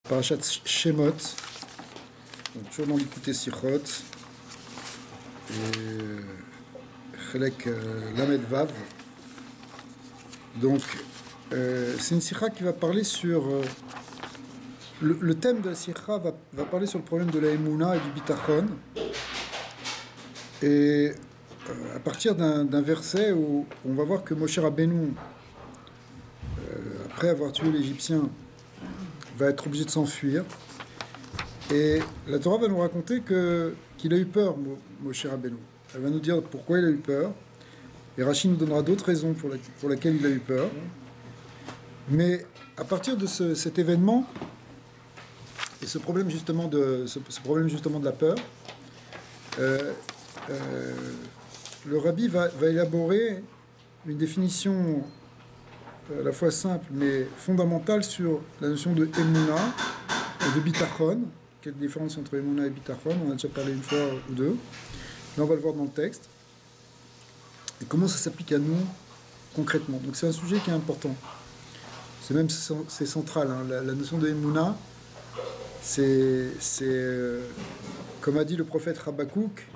Parashat Shemot, donc toujours dans l'écouté Sichot, et Chelek Lamed Vav. Donc, c'est une Sikha qui va parler sur. Le thème de la Sikha va parler sur le problème de la Emouna et du Bitachon. Et à partir d'un verset où on va voir que Moshe Rabbeinu, après avoir tué l'Égyptien, va être obligé de s'enfuir. Et la Torah va nous raconter qu'il a eu peur, Moshe Rabbeinu. Elle va nous dire pourquoi il a eu peur. Et Rashi nous donnera d'autres raisons pour lesquelles il a eu peur. Mais à partir de cet événement, et ce problème justement de la peur, le Rabbi va élaborer une définition à la fois simple mais fondamentale sur la notion de Emouna et de Bitachon. Quelle différence entre Emouna et Bitachon? On a déjà parlé une fois ou deux. Là, on va le voir dans le texte. Et comment ça s'applique à nous concrètement. Donc c'est un sujet qui est important. C'est central. Hein. La notion de Emouna, c'est comme a dit le prophète Habakkuk.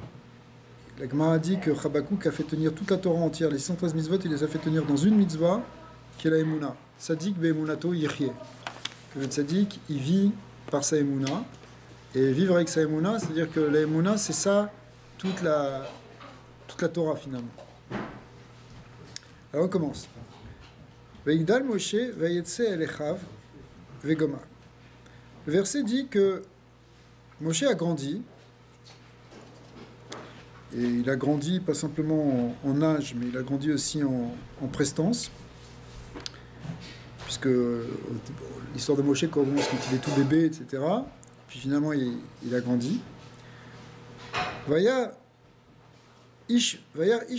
La Gemara a dit que Habakkuk a fait tenir toute la Torah entière, les 113 mitzvot, il les a fait tenir dans une mitzvah, qui est la Emouna. Tzadik be'emunato yirye. Que le tzadik, il vit par sa Emouna. Et vivre avec sa Emouna, c'est-à-dire que la Emouna, c'est ça, toute la Torah finalement. Alors on commence. Ve'igdal Moshe ve'yetse elechav ve'goma. Le verset dit que Moshe a grandi. Et il a grandi pas simplement en âge, mais il a grandi aussi en prestance. Puisque l'histoire de Moshe commence quand il est tout bébé, etc. Puis finalement, il a grandi. Vayar ish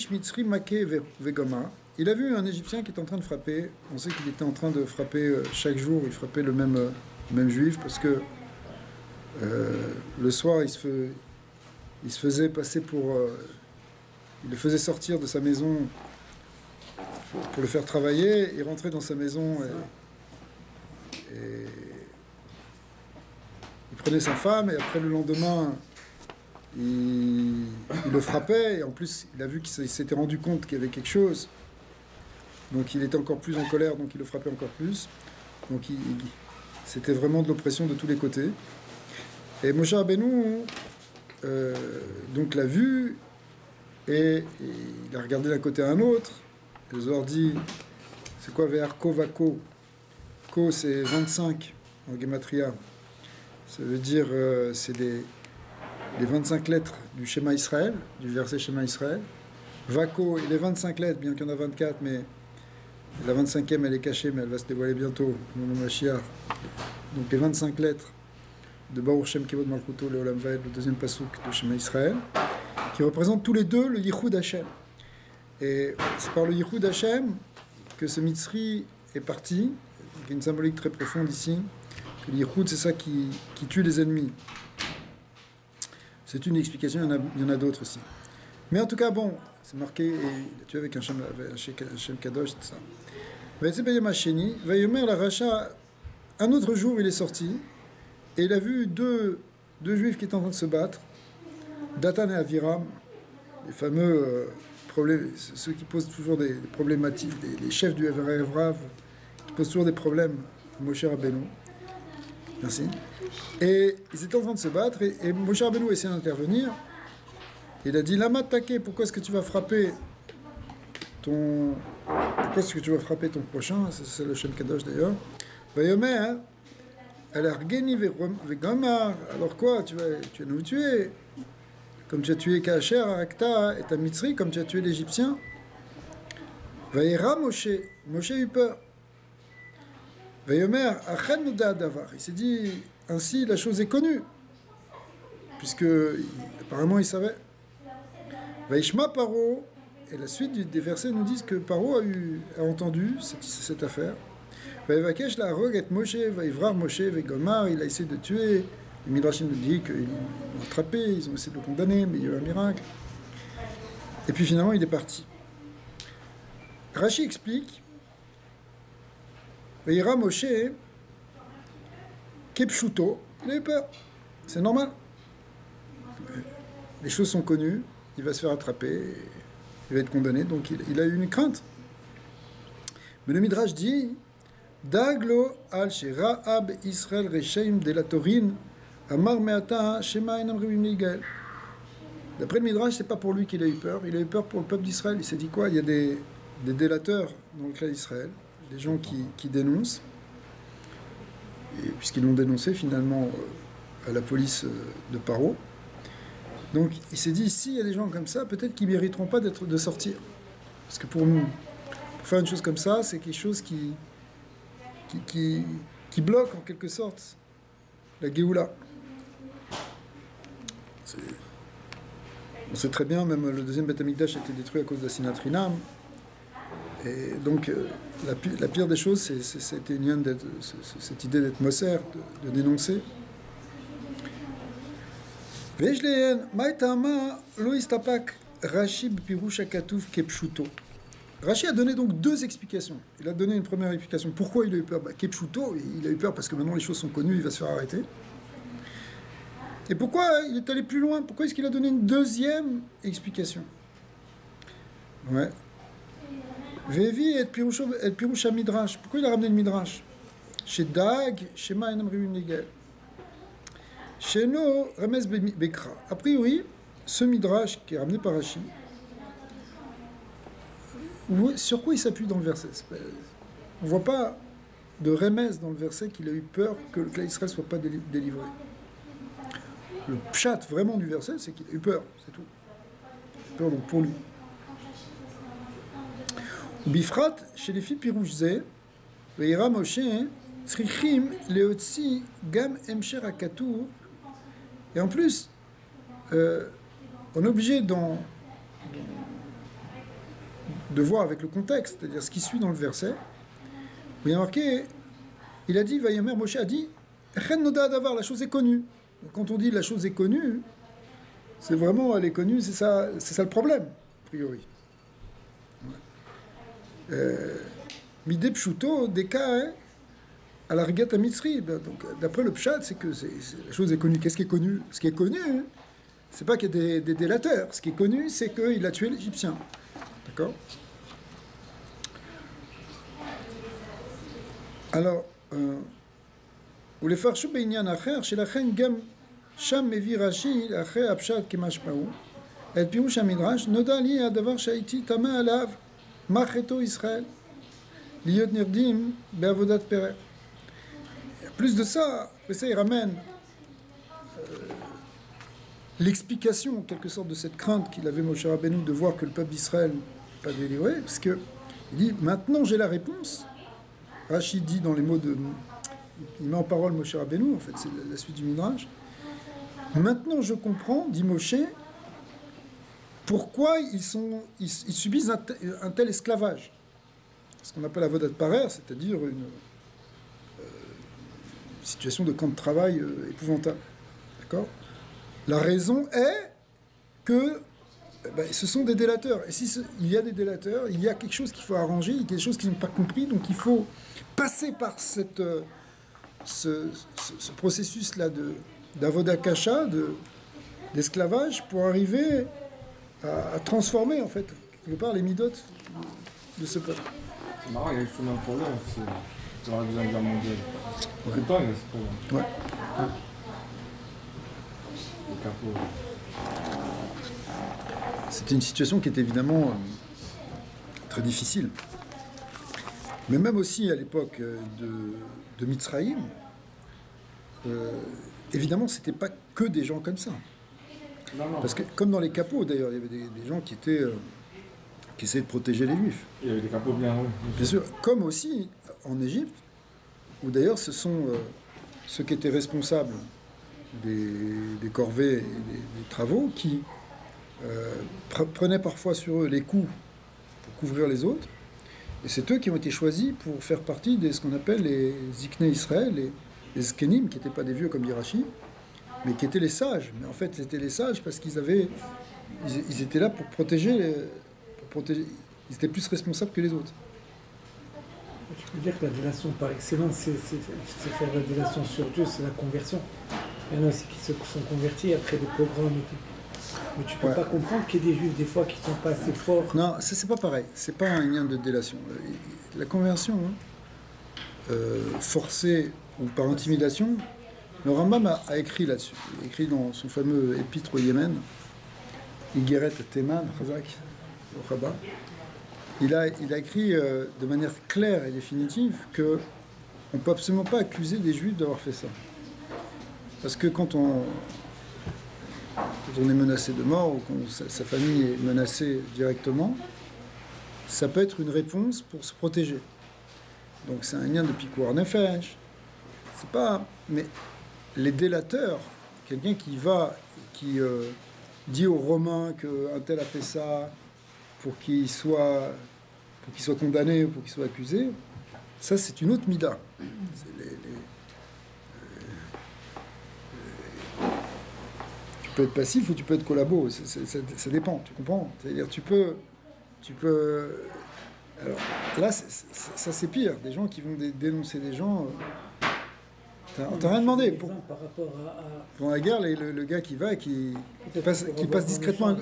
mitzri make vegoma. Il a vu un Égyptien qui était en train de frapper. On sait qu'il était en train de frapper chaque jour. Il frappait le même juif parce que le soir, il se faisait passer pour... il le faisait sortir de sa maison pour le faire travailler. Il rentrait dans sa maison et il prenait sa femme. Et après, le lendemain, il le frappait. Et en plus, il a vu qu'il s'était rendu compte qu'il y avait quelque chose. Donc, il était encore plus en colère. Donc, il le frappait encore plus. Donc, c'était vraiment de l'oppression de tous les côtés. Et Moshe Rabbeinu... donc l'a vu et il a regardé d'un côté à un autre. Le Zohar dit c'est quoi vers ko vako? Ko c'est 25 en Gematria. Ça veut dire c'est les 25 lettres du Shema Israël, du verset Shema Israël. Vako, il est 25 lettres, bien qu'il y en a 24, mais la 25e elle est cachée, mais elle va se dévoiler bientôt, au nom de Mashiach. Donc les 25 lettres de Baruch Shem Kevod Malchuto le Olam Vaed, le deuxième pasuk de Shema Israël, qui représente tous les deux le Yichud Hashem. Et c'est par le Yichud Hashem que ce Mitzri est parti. Il y a une symbolique très profonde ici, que le Yichud c'est ça qui tue les ennemis. C'est une explication, il y en a d'autres aussi. Mais en tout cas, bon, c'est marqué, et il a tué avec un Shem Kadosh, c'est ça. Vayomer la Racha, un autre jour il est sorti, et il a vu deux juifs qui étaient en train de se battre, Datan et Aviram, les fameux problèmes, ceux qui posent toujours des problématiques, les chefs du Evrav, qui posent toujours des problèmes à Moshe Rabbeinu. Merci. Et ils étaient en train de se battre, et Moshe Rabbeinu essayait d'intervenir. Il a dit, Lama Take, pourquoi est-ce que tu vas frapper ton prochain? C'est le Shem Kadosh d'ailleurs. Vayomer, alors quoi, tu vas nous tuer, comme tu as tué Kacher, Akta et ta Mitzri, comme tu as tué l'Égyptien. Vayera Moshe a eu peur. Vayomer, Achen Nuda Davar. Il s'est dit, ainsi la chose est connue, puisque apparemment il savait. Vaishma Paro, et la suite des versets nous disent que Paro a entendu cette affaire. Vaïvakesh la rogue et Moshe, Vaïvrar Moshe, Vaïgomar, il a essayé de tuer. Le Midrashim nous dit qu'ils l'ont attrapé, ils ont essayé de le condamner, mais il y a eu un miracle. Et puis finalement, il est parti. Rashi explique Vaïra Moshe, Kepshuto, il a eu peur. C'est normal. Les choses sont connues, il va se faire attraper, il va être condamné, donc il a eu une crainte. Mais le Midrash dit Daglo al Raab Israël Reshaim de la Torin Amar Meata Shema Enam Rivim Ligael. D'après le Midrash, c'est pas pour lui qu'il a eu peur, il a eu peur pour le peuple d'Israël. Il s'est dit quoi? Il y a des délateurs dans le clan d'Israël, des gens qui dénoncent, et puisqu'ils l'ont dénoncé finalement à la police de Paro. Donc il s'est dit, s'il y a des gens comme ça, peut-être qu'ils ne mériteront pas de sortir. Parce que pour nous, pour faire une chose comme ça, c'est quelque chose qui bloque en quelque sorte la Géoula. On sait très bien, même le deuxième Beth Amikdash a été détruit à cause de la Sinat Rinam. Et donc la pire des choses, c'était cette idée d'être Moser, de dénoncer. Rashi a donné donc deux explications. Il a donné une première explication. Pourquoi il a eu peur? Kepshuto, il a eu peur parce que maintenant les choses sont connues, il va se faire arrêter. Et pourquoi il est allé plus loin? Pourquoi est-ce qu'il a donné une deuxième explication? Ouais. Vevi et Pirusha Midrash. Pourquoi il a ramené le Midrash? Chez Dag, chez Ma'enam Rivim Nigel. Chez No, Remes Bekra. A priori, ce Midrash qui est ramené par Rashi, sur quoi il s'appuie dans le verset? On ne voit pas de Remes dans le verset qu'il a eu peur que le clan d'Israël ne soit pas délivré. Le pshat vraiment du verset, c'est qu'il a eu peur, c'est tout. Peur donc pour lui. Bifrat, chez les filles Pirouchzé, Veira Moshe, Tzrichim, Leotsi, Gam Emsher Akatou. Et en plus, on est obligé de voir avec le contexte, c'est-à-dire ce qui suit dans le verset. Vous avez marqué, il a dit, Vayamer Moshe a dit, Chen Noda Davar, la chose est connue. Donc, quand on dit la chose est connue, c'est vraiment, elle est connue, c'est ça le problème, a priori. Midé Pshuto, des cas, à la Rigata Mitzri. Donc, d'après le Pshat, c'est que la chose est connue. Qu'est-ce qui est connu? Ce qui est connu, c'est pas qu'il y a des délateurs. Ce qui est connu, c'est qu'il a tué l'Égyptien. D'accord? Alors, ou les farchou beignan acher, chez la chen gam sham mevi rashi, acher apshat kemashpaou, et pirouche midrash, noda li adavar shaiti tama alav, macheto Israël, liot nirdim, beavodat perer. Plus de ça, il ramène l'explication, en quelque sorte, de cette crainte qu'il avait Moshe Rabbeinu de voir que le peuple d'Israël n'est pas délivré, parce qu'il dit, maintenant j'ai la réponse. Rachid dit dans les mots de... Il met en parole Moshe Rabbeinu, en fait, c'est la suite du Midrash. Maintenant je comprends, dit Moshe, pourquoi ils subissent un tel esclavage. Ce qu'on appelle avodat parer, c'est-à-dire une situation de camp de travail épouvantable. D'accord? La raison est que ce sont des délateurs. Et s'il y a des délateurs, il y a quelque chose qu'il faut arranger, il y a quelque chose qu'ils n'ont pas compris, donc il faut passer par ce processus-là d'avoda kasha, d'esclavage, pour arriver à transformer, en fait, quelque part, les midotes de ce peuple. C'est marrant, il y a eu un problème, c'est dans la Deuxième Guerre mondiale. Tout le temps, il y a ce problème. Ouais. Le capot. C'était une situation qui était évidemment très difficile. Mais même aussi à l'époque de Mitzraïm, évidemment, c'était pas que des gens comme ça. Non. Parce que, comme dans les capots, d'ailleurs, il y avait des gens qui essayaient de protéger les Juifs. Il y avait des capots bien, oui. Bien sûr, comme aussi en Égypte, où d'ailleurs ce sont ceux qui étaient responsables des corvées et des travaux qui prenaient parfois sur eux les coups pour couvrir les autres. Et c'est eux qui ont été choisis pour faire partie de ce qu'on appelle les Ziknei Israël, les Zkenim, qui n'étaient pas des vieux comme dit Rashi, mais qui étaient les sages. Mais en fait, c'était les sages parce qu'ils étaient là pour protéger, ils étaient plus responsables que les autres. Tu peux dire que la délation par excellence, c'est faire la délation sur Dieu, c'est la conversion. Il y en a aussi qui se sont convertis après des pogroms et tout. Mais tu peux pas comprendre qu'il y ait des juifs des fois qui sont pas assez forts. Non, ça c'est pas pareil. C'est pas un lien de délation. La conversion forcée ou par intimidation, le Rambam a écrit là-dessus. Il a écrit dans son fameux épître au Yémen, Igeret Teman, Chazak, au Rabat. Il a écrit de manière claire et définitive que on ne peut absolument pas accuser des Juifs d'avoir fait ça. Parce que quand on est menacé de mort ou quand sa famille est menacée directement, ça peut être une réponse pour se protéger. Donc c'est un lien de pikuar nefesh. C'est pas... Mais les délateurs, quelqu'un qui dit aux Romains qu'un tel a fait ça pour qu'il soit condamné ou pour qu'il soit accusé, ça c'est une autre mida. Tu peux être passif ou tu peux être collabo, ça dépend, tu comprends? C'est-à-dire tu peux... Alors là, ça c'est pire, des gens qui vont dénoncer des gens... T'as rien demandé. Par rapport à... Pendant la guerre, le gars qui va et qui passe discrètement, un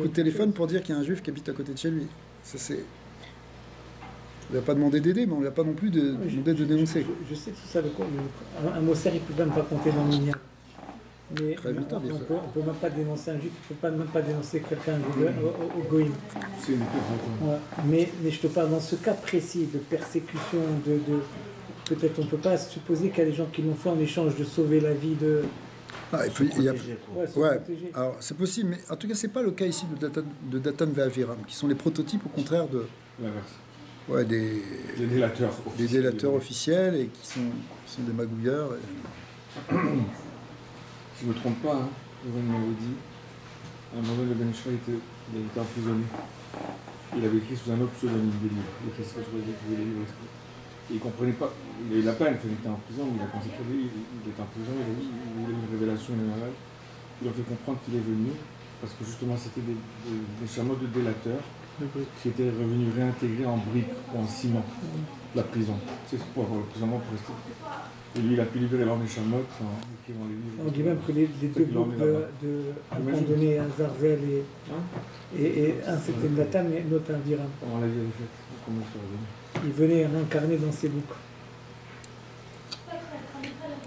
coup de téléphone pour dire qu'il y a un juif qui habite à côté de chez lui. Ça c'est... On lui a pas demandé d'aider, mais on lui a pas non plus demandé de dénoncer. Je sais tout ça. Un Moser, il peut même pas compter dans le minyan. Mais on peut même pas dénoncer un juif, on peut même pas dénoncer quelqu'un au goïm. C'est une chose. Mais je te parle dans ce cas précis de persécution, peut-être on peut pas supposer qu'il y a des gens qui l'ont fait en échange de sauver la vie de... Alors c'est possible, mais en tout cas c'est pas le cas ici de Datan Ve'Aviram, qui sont les prototypes au contraire de... des délateurs officiels et qui sont des magouilleurs. Si je ne me trompe pas, Yovan m'avait dit, à un moment donné, le Ben Ishmael il a été emprisonné. Il avait écrit sous un autre pseudonyme des livres. Il écrit ce que je voulais dire, des livres. Et il ne comprenait pas. Il a eu la peine, il était en prison, mais il a pensé que lui, il était en prison, il a eu une révélation générale. Il a fait comprendre qu'il est venu, parce que justement c'était des chameaux de délateurs qui étaient revenus réintégrer en briques ou en ciment la prison. C'est pour l'emprisonnement pour rester. Et lui, il a pu libérer leur Neshamot en écrivant les livres. On dit même que les deux groupes un condamné à Zarzel et un c'était Natan et l'autre un Viram. On l'a vu avec comment ça revient. Il venait réincarner dans ses boucs.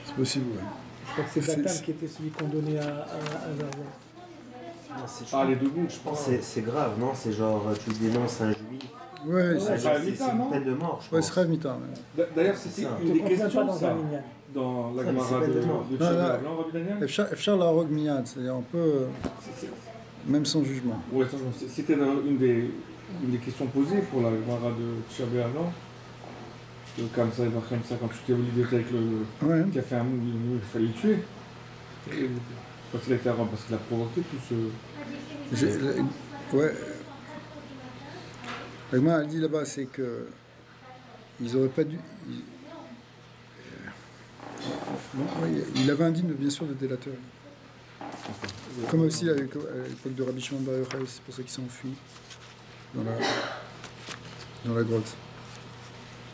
C'est possible, oui. Je crois que c'est Natan qui était celui condamné à Zarzel. Les deux boucs, je pense. C'est grave, non? C'est genre, tu dénonces un juif. Ouais, c'est une peine de mort, je pense. Ouais, c'est Mita. D'ailleurs, c'était une des questions dans la Gemara de Tchèque, non, Rabbi Daniel? Efchar la rogue miyad, c'est-à-dire on peut, même sans jugement. Oui, c'était une des questions posées pour la Gemara de Tchèque avant. Comme ça, quand tu t'es volé avec le qui a fait un mou, il fallait le tuer. Et quand il a été avant, parce qu'il a provoqué tout ce... Ouais. L'Agma a dit là-bas, c'est que ils auraient pas dû. Il avait un digne, bien sûr, de délateur. Comme aussi à l'époque de Rabbi Shimon Bar Yochai, c'est pour ça qu'il s'est enfui dans la grotte.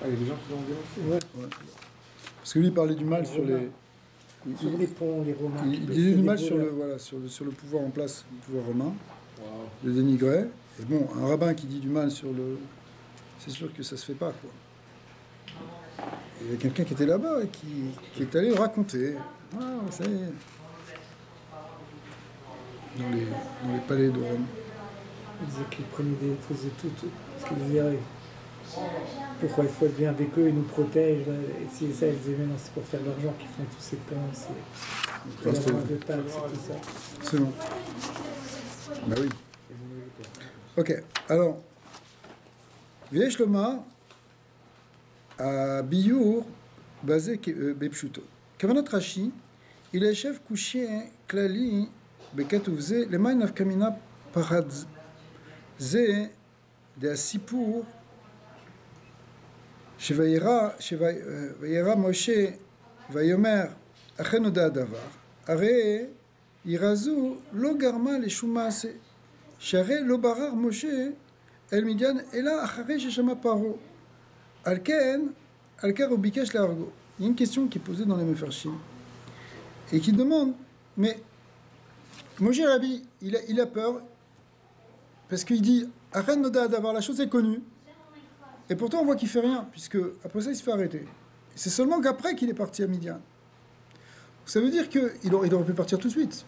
Il y a des gens qui l'ont dénoncé. Ouais. Parce que lui, il parlait du mal sur les ponts, les Romains. Il disait du mal sur le pouvoir en place, le pouvoir romain. Le dénigrait. Et bon, un rabbin qui dit du mal sur le... C'est sûr que ça se fait pas, quoi. Il y a quelqu'un qui était là-bas et qui est allé le raconter. Ah, ça y est. Dans les palais de Rome. Il disait qu'il faisait tout ce qu'ils y arrivent. Pourquoi il faut être bien avec eux, ils nous protègent. Et si ça, ils disaient, mais non, c'est pour faire de l'argent qu'ils font tous ces ponts, c'est pour avoir de taxes et tout ça. C'est bon. Bah oui. Ok, alors, Viesh Loma à Biyour, basé Bepshuto. Kavanat Rashi, il est chef couché Klali, Bekatouvze, le Main of Kamina Paradze, de Asipour, Shevayera Moshe, Vayomer, Achenoda Davar, Are, Irazu, Logarma, les Shumase. שהרי לא ברר משה אל מדיין, אלא אחרי ששמע פרעה. על כן הוא ביקש להרגו. Il y a une question qui est posée dans les Mefarshim et qui demande, mais Moshe Rabbi, il a peur parce qu'il dit Achen Noda d'avoir la chose est connue et pourtant on voit qu'il fait rien puisque après ça il se fait arrêter. C'est seulement qu'après qu'il est parti à Midian. Ça veut dire qu'il aurait pu partir tout de suite.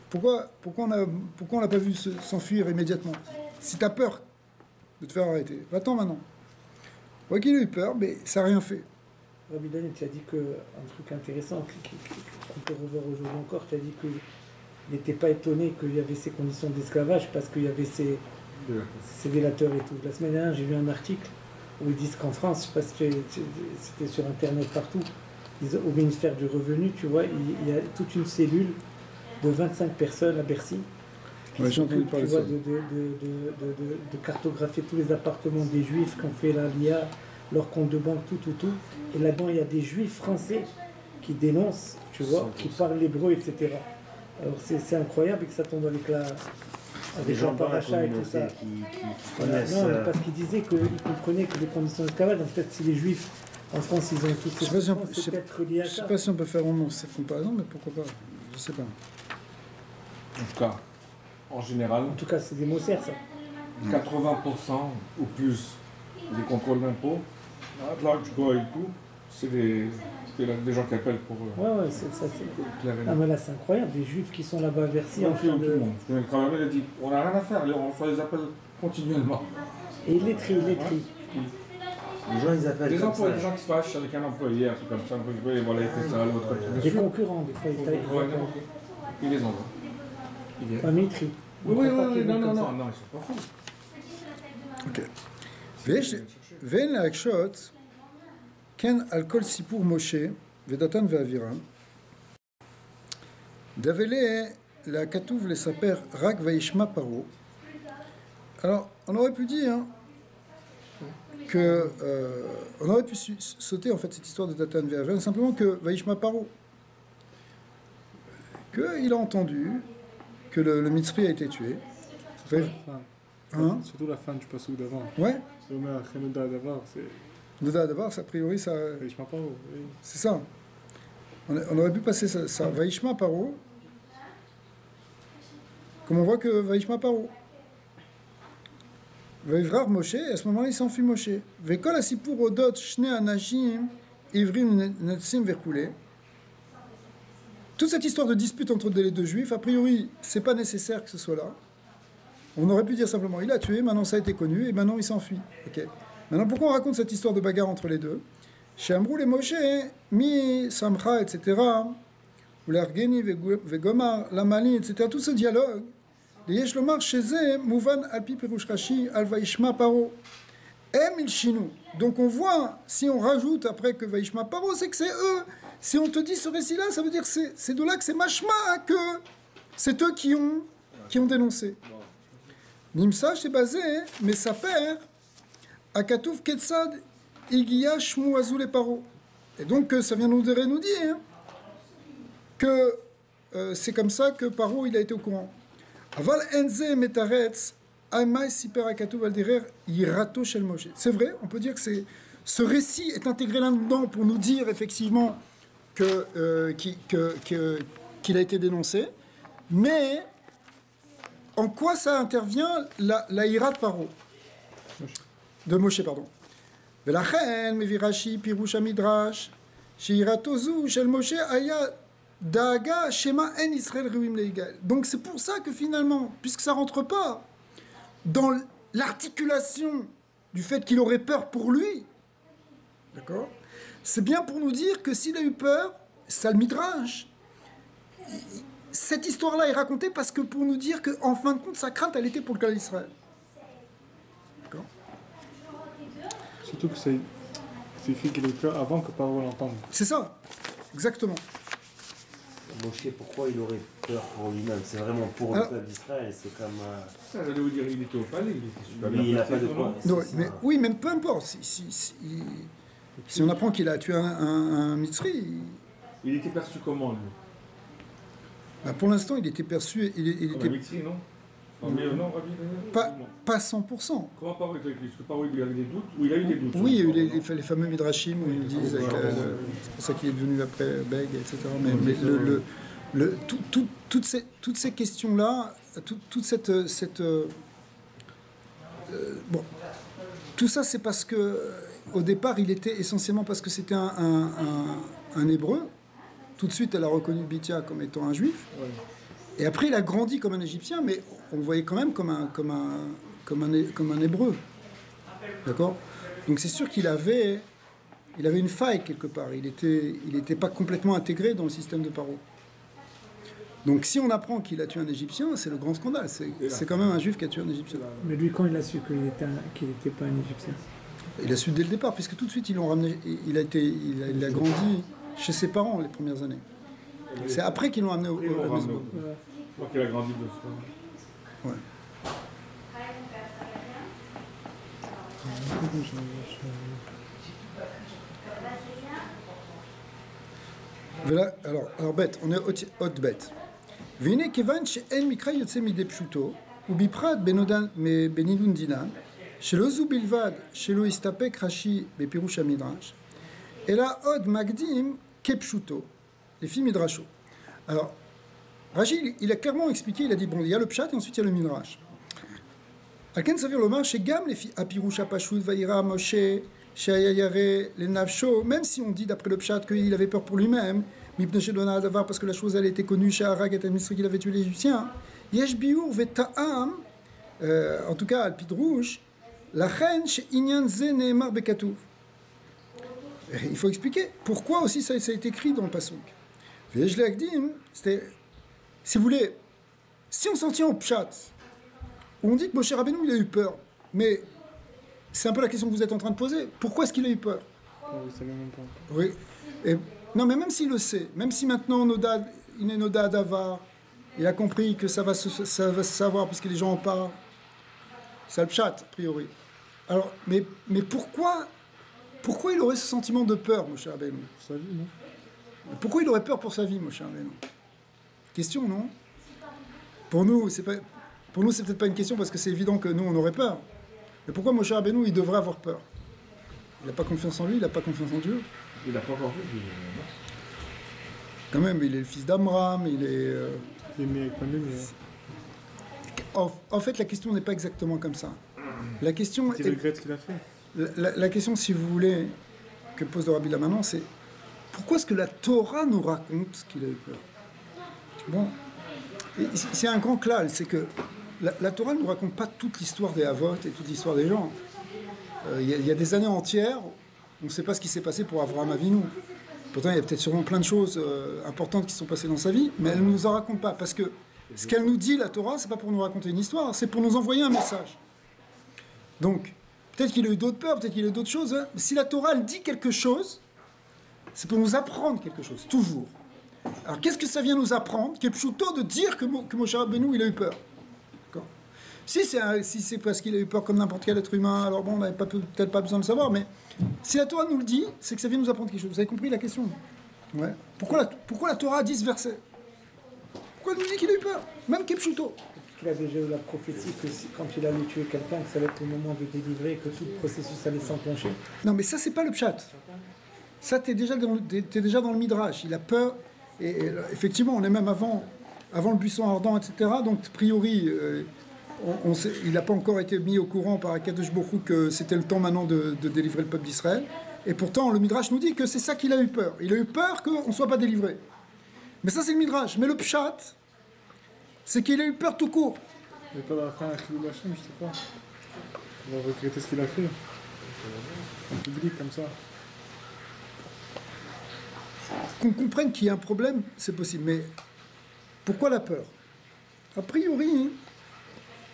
Pourquoi on l'a pas vu s'enfuir immédiatement? Si tu as peur de te faire arrêter, va-t'en maintenant. On voit qu'il a eu peur, mais ça n'a rien fait. Rabbi Daniel, tu as dit un truc intéressant qu'on peut revoir aujourd'hui encore, tu as dit qu'il n'était pas étonné qu'il y avait ces conditions d'esclavage parce qu'il y avait ces délateurs et tout. La semaine dernière, j'ai lu un article où ils disent qu'en France, je ne sais pas si c'était sur Internet partout, au ministère du Revenu, tu vois, il y a toute une cellule de 25 personnes à Bercy qui s'occupent, tu vois, de cartographier tous les appartements des Juifs qui ont fait la LIA, leur compte de banque, tout. Et là-dedans, il y a des Juifs français qui dénoncent, tu vois, qui parlent l'hébreu, etc. Alors c'est incroyable et que ça tombe dans l'éclat avec Jean Paracha et tout ça. Non, parce qu'il disait qu'il comprenait que les conditions d'esclavage, en fait, si les Juifs en France, ils ont toutes ces conditions, c'est peut-être relié à ça. Je ne sais pas si on peut faire vraiment cette comparaison, mais pourquoi pas. Je ne sais pas. En tout cas, en général. En tout cas, c'est des Mossères, ça. 80% ou plus des contrôles d'impôts, là, tu vois et tout, c'est des gens qui appellent pour. Ouais, c'est ça. Ah, mais là, c'est incroyable, des Juifs qui sont là-bas à Bercy. En tout le monde. Le travailleur, il a dit on n'a rien à faire, on reçoit les appels continuellement. Et il les trie. Les gens, ils appellent. Des gens qui se fâchent avec un employé, un truc comme ça, et voilà, il fait ça, l'autre. Des concurrents, des fois, ils les envoient. Mais il trie. Oui, non, ils sont pas fous. Ok. ואין להקשות, כן על כל סיפור משה ודתן ואבירם, דבלה לכתוב לספר רק וישמע פרעה. Alors, on aurait pu dire que on aurait pu sauter en fait cette histoire de Datan et Aviram simplement que Vaishma Paro, qu'il a entendu que le Mitzri a été tué. Surtout la fin du passage d'avant. Ouais. Noda d'abord, c'est. Noda d'abord, a priori, ça. Vaishma Paro, oui. C'est ça. On aurait pu passer ça. Vaishma Paro. Comme on voit que Vaishma Paro. Vaivrar Moshe, et à ce moment-là, il s'enfuit Moshe. Vekol asipur odot shne anashim ivrim netsim verkoulé. Toute cette histoire de dispute entre les deux juifs, a priori, c'est pas nécessaire que ce soit là. On aurait pu dire simplement, il a tué, maintenant ça a été connu, et maintenant il s'enfuit. Okay. Maintenant, pourquoi on raconte cette histoire de bagarre entre les deux? Chez Amrou les Moshe, mi samcha, etc., ou l'argeni vegomar, lamali, etc., tout ce dialogue, les yesh lomar chez mouvan alpi perush rashi al vaishma paro. Em il chinu. Donc on voit, si on rajoute après que vaishma paro, c'est que c'est eux. Si on te dit ce récit-là, ça veut dire que c'est de là que c'est mashma, que c'est eux qui ont dénoncé. Nimsa, c'est basé, mais sa père, Akatouf Ketsad, Igiya Shmu Azul et Paro. Et donc, ça vient nous dire que c'est comme ça que Paro il a été au courant. Aval Enze Metaretz, Aimai Siper Akatouf Alderer, Yirato Shel Moshe. C'est vrai, on peut dire que ce récit est intégré là-dedans pour nous dire effectivement qu'il a été dénoncé, mais. En quoi ça intervient la ira de Paro? De Moshe, pardon. Velachen, Mevirashi, Pirusha Midrash, Sheiratozu, Shel Moshe, Aya, Daga, Shema, En Israël, Ruim Leigal. Donc c'est pour ça que finalement, puisque ça rentre pas dans l'articulation du fait qu'il aurait peur pour lui, d'accord? C'est bien pour nous dire que s'il a eu peur, ça le Midrash. Cette histoire-là est racontée parce que pour nous dire qu'en fin de compte, sa crainte, elle était pour le cas d'Israël. D'accord? Surtout que c'est écrit qu'il est peur avant que Paro l'entende. C'est ça, exactement. Moshe, pourquoi il aurait peur pour lui-même? C'est vraiment pour le peuple d'Israël, c'est comme... Ça, j'allais vous dire, il était au palais, il était super bien. Il n'a pas de quoi. Oui, mais peu importe. Si on apprend qu'il a tué un Mitzri... Il était perçu comment, lui? Bah pour l'instant, il était perçu... Comme un Mitzri, non? Mais non, Rabbi Daniel, non. Pas 100%. Comment Paro était avec lui? Est-ce que Paro il avait des doutes? Ou il a eu des doutes? Oui, il y a eu les fameux Midrashim où ils disent, c'est pour ça qu'il est devenu après Beg, etc. Mais toutes ces questions-là, toute cette bon, tout ça c'est parce que au départ il était essentiellement parce que c'était un hébreu. Tout de suite elle a reconnu Bithia comme étant un juif. Ouais. Et après il a grandi comme un égyptien, mais on le voyait quand même comme un hébreu. D'accord? Donc c'est sûr qu'il avait une faille quelque part. Il était pas complètement intégré dans le système de Paro. Donc si on apprend qu'il a tué un Égyptien, c'est le grand scandale. C'est quand même un Juif qui a tué un Égyptien. Mais lui, quand il a su qu'il n'était pas un Égyptien? Il a su dès le départ, puisque tout de suite ils l'ont ramené. Il a grandi chez ses parents les premières années. C'est après qu'ils l'ont amené au Mesbou. Donc il a grandi de ça. Ouais. Voilà, alors bête, on est haute bête. Vine kevan she'en mikra yotze midei pshuto, ובפרט בנידון דינן, שלא זו בלבד שלא הסתפק רש"י בפירוש המדרש, אלא עוד מקדים כפשוטו, לפי מדרשו. Alors, Rashi, il a clairement expliqué, il a dit, bon, il y a le pshat et ensuite il y a le midrash. על כן סביר לומר שגם לפי הפירוש הפשוט וירא משה שהיה ירא לנפשו, même si on dit d'après le pshat qu'il avait peur pour lui-même, מפני שדונה הדבר, parce que la chose elle était connue, שהרג את המצרי qu'il avait tué l'Égyptien, יש ביור וטעם, en tout cas על פידרוש, לכן שעניין זה נאמר בכתוב. Il faut expliquer pourquoi aussi ça a été écrit dans le pasuk. ויש להקדים, si vous voulez, si on s'en tient au pshat, on dit que Moshe Rabbeinu il a eu peur, mais c'est un peu la question que vous êtes en train de poser. Pourquoi est-ce qu'il a eu peur? Oui, ça même pas. Oui. Et, non, mais même s'il le sait, même si maintenant il est Noda Davar, il a compris que ça va se savoir puisque les gens en parlent, c'est le pshat, a priori. Alors, mais pourquoi il aurait ce sentiment de peur, Moshe Rabbeinu? Pour sa vie, non? Pourquoi il aurait peur pour sa vie, Moshe Rabbeinu? Question, non? Pour nous, c'est peut-être pas une question parce que c'est évident que nous, on aurait peur. Mais pourquoi Moshe Rabbeinu, il devrait avoir peur? Il n'a pas confiance en lui, il n'a pas confiance en Dieu. Il n'a pas encore vu. Quand même, il est le fils d'Amram, il est... Il est mis avec lui, mais... En fait, la question n'est pas exactement comme ça. La question... Il regrette ce qu'il a fait. La question, si vous voulez, que pose le Rabbi là maintenant, c'est pourquoi est-ce que la Torah nous raconte qu'il a eu peur? Bon, c'est un grand clal, c'est que la Torah ne nous raconte pas toute l'histoire des Havot et toute l'histoire des gens. Il y a des années entières, on ne sait pas ce qui s'est passé pour Avraham Avinu. Pourtant, il y a peut-être sûrement plein de choses importantes qui sont passées dans sa vie, mais elle ne nous en raconte pas, parce que ce qu'elle nous dit, la Torah, c'est pas pour nous raconter une histoire, c'est pour nous envoyer un message. Donc, peut-être qu'il a eu d'autres peurs, peut-être qu'il a eu d'autres choses, hein, mais si la Torah, elle dit quelque chose, c'est pour nous apprendre quelque chose, toujours. Alors, qu'est-ce que ça vient nous apprendre? Qui est plutôt de dire que Moshe Rabbeinu, il a eu peur. D'accord? Si c'est parce qu'il a eu peur comme n'importe quel être humain, alors bon, on n'avait peut-être pas besoin de le savoir, mais si la Torah nous le dit, c'est que ça vient nous apprendre quelque chose. Vous avez compris la question? Ouais. Pourquoi la Torah a dit ce verset? Pourquoi elle nous dit qu'il a eu peur? Même Kepchuto. Il a déjà eu la prophétie que quand il allait tuer quelqu'un, que ça allait être le moment de délivrer, que tout le processus allait s'enclencher. Non, mais ça, c'est pas le pshat. Ça, t'es déjà dans le midrash. Il a peur. Et effectivement, on est même avant le buisson ardent, etc. Donc, a priori, il n'a pas encore été mis au courant par Akadosh Baruch Hu que c'était le temps maintenant de délivrer le peuple d'Israël. Et pourtant, le midrash nous dit que c'est ça qu'il a eu peur. Il a eu peur qu'on ne soit pas délivré. Mais ça, c'est le midrash. Mais le pshat, c'est qu'il a eu peur tout court. Mais pas dans la fin, un Chilou Hachem, je sais pas. Il va regretter ce qu'il a fait. En public, comme ça. Qu'on comprenne qu'il y a un problème, c'est possible. Mais pourquoi la peur? A priori,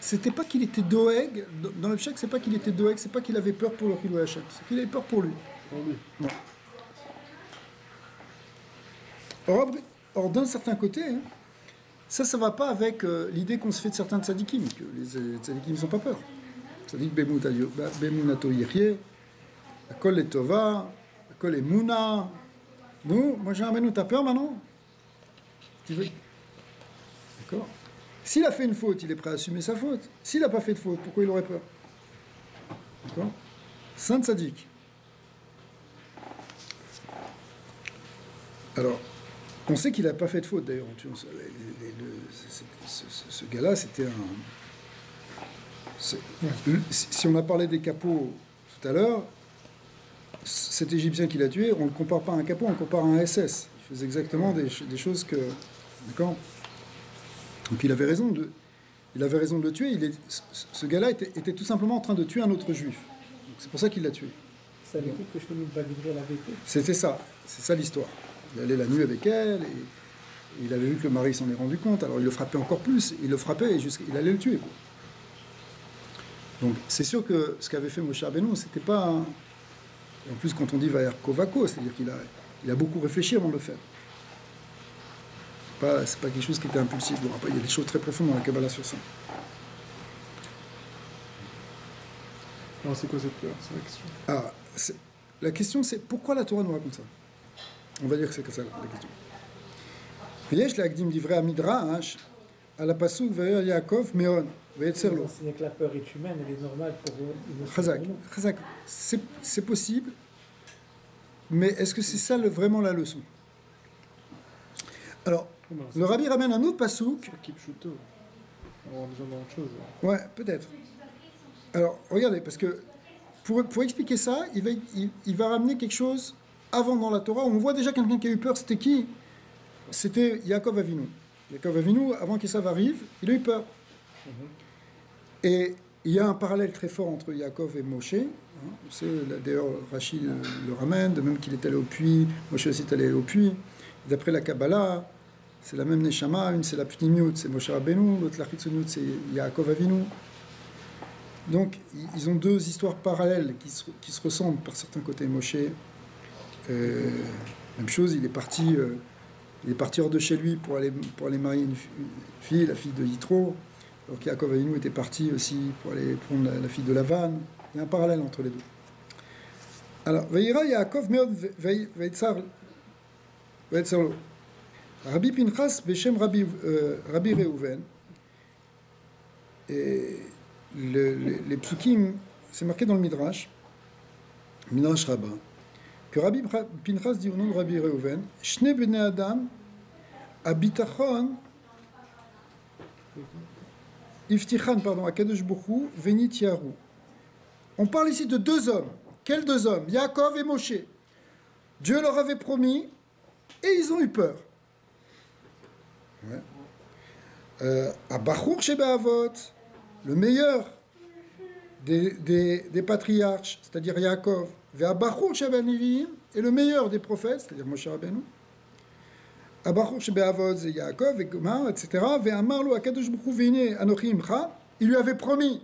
c'était pas qu'il était doeg. Dans le pshat, c'est pas qu'il était doeg, c'est pas qu'il avait peur pour le Chilou Hachem. C'est qu'il avait peur pour lui. Pour lui. Non. Or, d'un certain côté, hein, ça va pas avec l'idée qu'on se fait de certains tzadikim, que les tzadikim n'ont pas peur. Tzadik bemunato yichye, akol est tova, akol est muna. Nous, moi j'ai un menou, t'as peur maintenant? Tu veux? D'accord? S'il a fait une faute, il est prêt à assumer sa faute. S'il n'a pas fait de faute, pourquoi il aurait peur? D'accord? Saint Tzadik. Alors, on sait qu'il n'a pas fait de faute d'ailleurs. Ce gars-là, c'était un. Si on a parlé des capots tout à l'heure, cet Égyptien qui l'a tué, on ne le compare pas à un capot, on le compare à un SS. Il faisait exactement des choses que. D'accord? Donc il avait raison de le tuer. Ce gars-là était tout simplement en train de tuer un autre juif. C'est pour ça qu'il l'a tué. Ça veut dire que je finis de valider la vérité. C'était ça. C'est ça l'histoire. Il allait la nuit avec elle et il avait vu que le mari s'en est rendu compte. Alors il le frappait encore plus. Il le frappait et il allait le tuer. Quoi. Donc c'est sûr que ce qu'avait fait Moshe Rabbeinu, c'était pas. En plus, quand on dit Vayer Kovako, c'est-à-dire qu'il a beaucoup réfléchi avant de le faire. C'est pas quelque chose qui était impulsif. Donc, il y a des choses très profondes dans la Kabbalah sur ça. Alors c'est quoi cette peur? C'est la question. La question c'est pourquoi la Torah nous raconte ça? On va dire que c'est ça la question. Yesh l'agdim divrei amidrash à la pasuk Vayer Yaakov Meon Vayetzer lo. C'est que la peur est humaine, elle est normale pour eux. Chazak. C'est possible, mais est-ce que c'est ça vraiment la leçon? Alors, le Rabbi ramène un autre pasuk. Kipchuto. On est déjà dans autre chose. Ouais, peut-être. Alors, regardez, parce que pour expliquer ça, il va ramener quelque chose avant dans la Torah. On voit déjà quelqu'un qui a eu peur. C'était qui? C'était Yaakov Avinu. Yaakov Avinu, avant qu'Esav arrive, il a eu peur. Et il y a un parallèle très fort entre Yaakov et Moshe. D'ailleurs, Rachid le ramène, de même qu'il est allé au puits. Moshe aussi est allé au puits. D'après la Kabbalah, c'est la même Neshama. Une, c'est la Pnimiut, c'est Moshe Rabbeinu. L'autre, la Chitzoniut, c'est Yaakov Avinu. Donc, ils ont deux histoires parallèles qui se ressemblent par certains côtés. Moshe, même chose, il est parti hors de chez lui pour aller marier une fille, la fille de Yitro. Alors qu'Yaakov Avinu était parti aussi pour aller prendre la fille de Lavan. Il y a un parallèle entre les deux. Alors, Veira Yaakov Meod Veitzar lo. Rabbi Pinchas Beshem Rabbi Reuven. Et les psukim, c'est marqué dans le Midrash Rabbah, que Rabbi Pinchas dit au nom de Rabbi Reuven, Shne bnei Adam, abitachon, iftichan, akadosh Borou, venit yaru. On parle ici de deux hommes. Quels deux hommes? Yaakov et Moshe. Dieu leur avait promis et ils ont eu peur. Abachur Shebeavot, le meilleur des patriarches, c'est-à-dire Yaakov, Ve'abachur Shebeneviim, et le meilleur des prophètes, c'est-à-dire Moshe Rabbeinu. Abachur Shebeavot, c'est Yaakov, et Gomar, etc. Ve'amarlo akadosh Borou ve'ine anochi imcha, il lui avait promis,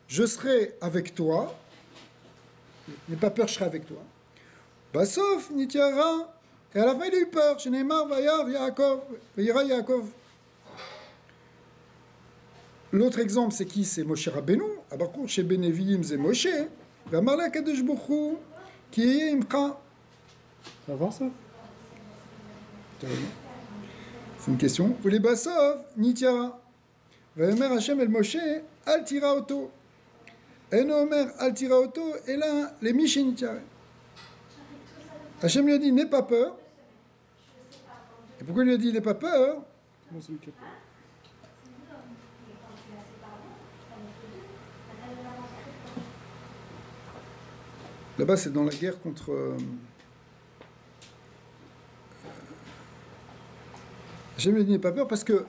je serai avec toi, n'aie pas peur, je serai avec toi. Basof, nitiara, et à la fin il a eu peur, Sheneimar vayar Yaakov, ve'yira Yaakov. L'autre exemple, c'est qui? C'est Moshe Rabbeinu. Abachur Shebeneviim, c'est Moshe. Ve'amarlo akadosh Borou, qui est imcha. Avant ça? C'est une question. Ou les Basov, Nitiara. Vayomer Hashem el Moshe, al tira auto. En Omer al tira auto, et là, les Miché Nitiara. Hashem lui a dit, n'aie pas peur. Et pourquoi il lui a dit, n'aie pas peur? Comment c'est le cap? Là-bas, c'est dans la guerre contre. Hashem lui a dit, n'aie pas peur, parce que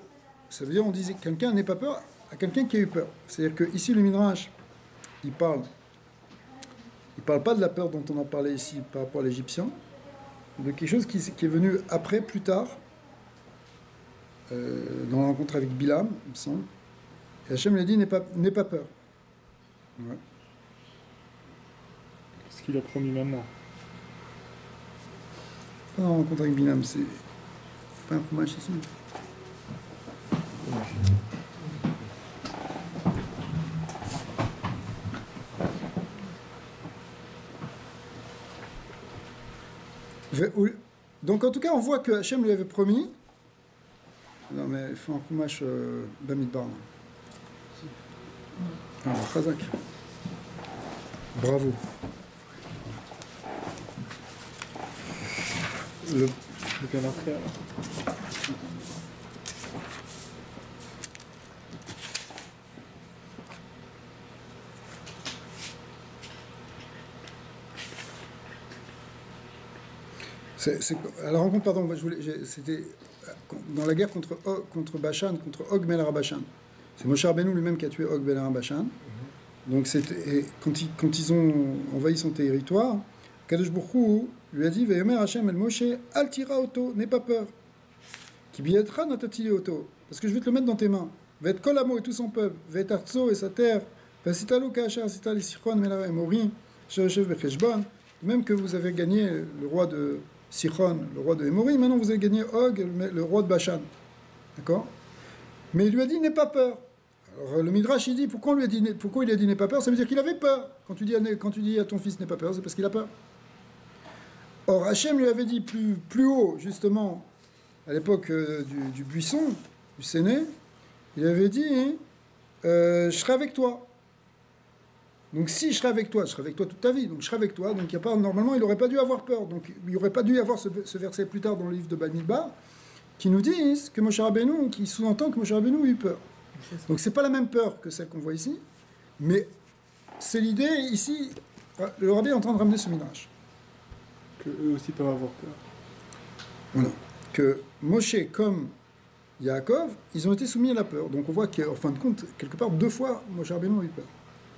ça veut dire, on disait, quelqu'un n'ait pas peur à quelqu'un qui a eu peur. C'est-à-dire que ici, le Midrash, il parle pas de la peur dont on a parlé ici par rapport à l'Égyptien, de quelque chose qui est venu après, plus tard, dans la rencontre avec Bilam, il me semble. Et Hashem lui a dit, n'aie pas peur. Ouais. Qu'est-ce qu'il a promis maintenant? Pas dans la rencontre avec Bilam, c'est pas un fromage ici. Donc en tout cas, on voit que Hachem lui avait promis Non, mais il faut un Chumash Bamidbar. Alors, Khazak. Bravo. Bien après, alors. À la rencontre, pardon, c'était dans la guerre contre Bashan, contre Og ben Arabashan. C'est Moshe Rabbeinu lui-même qui a tué Og ben Arabashan. Donc quand ils ont envahi son territoire, Kadosh Baruch Hu lui a dit Ve'yomer Hashem el Moshe al tira auto, n'aie pas peur. Ki biyetra natati auto, parce que je vais te le mettre dans tes mains. Ve'et kol amo et tout son peuple, ve'et arzo et sa terre, ve'asitalo ka'asher asita li Sichon mela emori, shereshev becheshbon. Même que vous avez gagné le roi de Sichon, le roi de Emori, maintenant vous avez gagné Og, le roi de Bashan. D'accord? Mais il lui a dit n'aie pas peur. Alors le Midrash il dit pourquoi il a dit n'aie pas peur, ça veut dire qu'il avait peur. Quand tu dis à ton fils n'aie pas peur, c'est parce qu'il a peur. Or Hachem lui avait dit plus haut, justement, à l'époque du buisson, du Séné, il avait dit je serai avec toi. Donc si je serai avec toi toute ta vie, donc je serai avec toi, donc normalement il n'aurait pas dû avoir peur, donc il n'aurait pas dû y avoir ce verset plus tard dans le livre de Bamidbar, qui nous dit que Moshe Rabbeinu, qui sous-entend que Moshe Rabbeinu a eu peur. Donc c'est pas la même peur que celle qu'on voit ici, mais c'est l'idée ici, le Rabbi est en train de ramener ce midrash. Que eux aussi peuvent avoir peur. Voilà. Que Moshe comme Yaakov, ils ont été soumis à la peur, donc on voit qu'en fin de compte, quelque part, 2 fois, Moshe Rabbeinu a eu peur.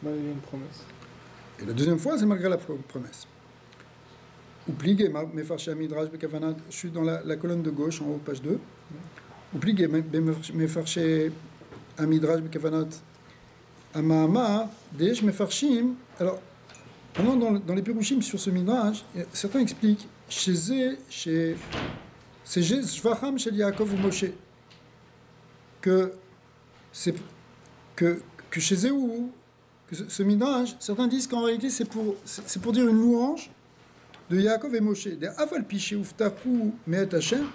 Là, il y a une promesse. Et la deuxième fois, c'est malgré la promesse. Oupligé, Mefarché Midrash Bekavanat, je suis dans la colonne de gauche, en haut, page 2. Oupligé, Mefarché Midrash Bekavanat, Amahama, Desh Mefarshim. Alors, maintenant, dans les Pirushim sur ce Midrash, certains expliquent, c'est Shvacham Shel Yaakov ou Moshe, que chez Zéhou, ce Midrash, certains disent qu'en réalité c'est pour dire une louange de Yaakov et Moshe. Des aval piché uftachu me'et Hashem,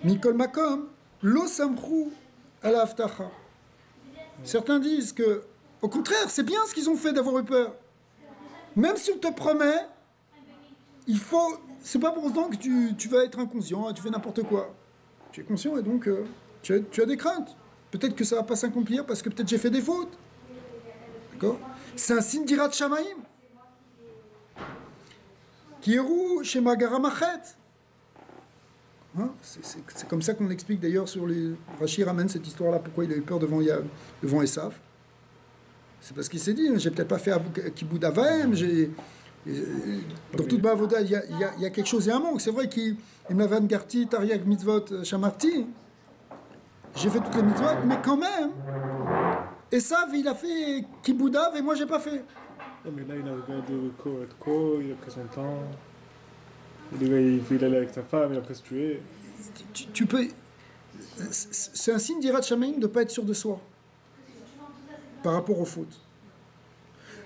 mikol makom lo samchu ala aftacha. Certains disent que, au contraire, c'est bien ce qu'ils ont fait d'avoir eu peur. Même si on te promet, c'est pas pour autant que tu vas être inconscient, tu fais n'importe quoi. Tu es conscient et donc tu as des craintes. Peut-être que ça va pas s'accomplir parce que peut-être j'ai fait des fautes. D'accord? C'est un signe d'Irat Shamaim. Kierou chez Magaramachet. C'est comme ça qu'on l'explique d'ailleurs sur les. Rashi ramène cette histoire-là, pourquoi il a eu peur devant Esav. C'est parce qu'il s'est dit, j'ai peut-être pas fait Kiboud Avaim, dans toute Bavoda, il y a quelque chose et un manque. C'est vrai qu'il me l'avait Garti, Tariak, Mitzvot, Shamarti. J'ai fait toutes les mitzvot, mais quand même, Esav, il a fait Kiboudav et moi, j'ai pas fait. Oh, mais là, il a regardé Ko, il a pris son temps. Il allait avec sa femme, il a presque tué. Tu peux. C'est un signe d'Irat Shamaim de ne pas être sûr de soi par rapport aux fautes.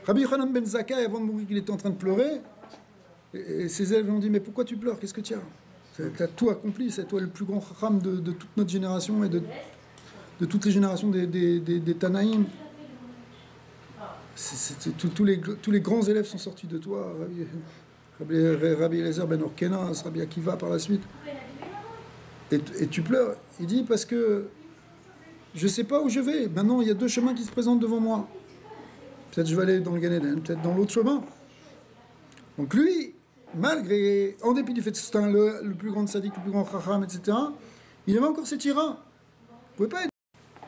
Rabbi Yochanan ben Zakkai, avant de mourir, il était en train de pleurer. Et ses élèves lui ont dit mais pourquoi tu pleures? Qu'est-ce que tu as? Tu as tout accompli, c'est toi le plus grand chacham de toute notre génération et de toutes les générations des Tanaïm. Tous les grands élèves sont sortis de toi. Rabbi Eliezer ben Orkenas, Rabbi Akiva par la suite. Et tu pleures. Il dit parce que je ne sais pas où je vais. Maintenant, il y a 2 chemins qui se présentent devant moi. Peut-être je vais aller dans le Gan Eden, peut-être dans l'autre chemin. Donc lui, malgré, en dépit du fait que c'était le plus grand sadique, le plus grand chacham, etc., il avait encore cette ira. Vous ne pouvez pas être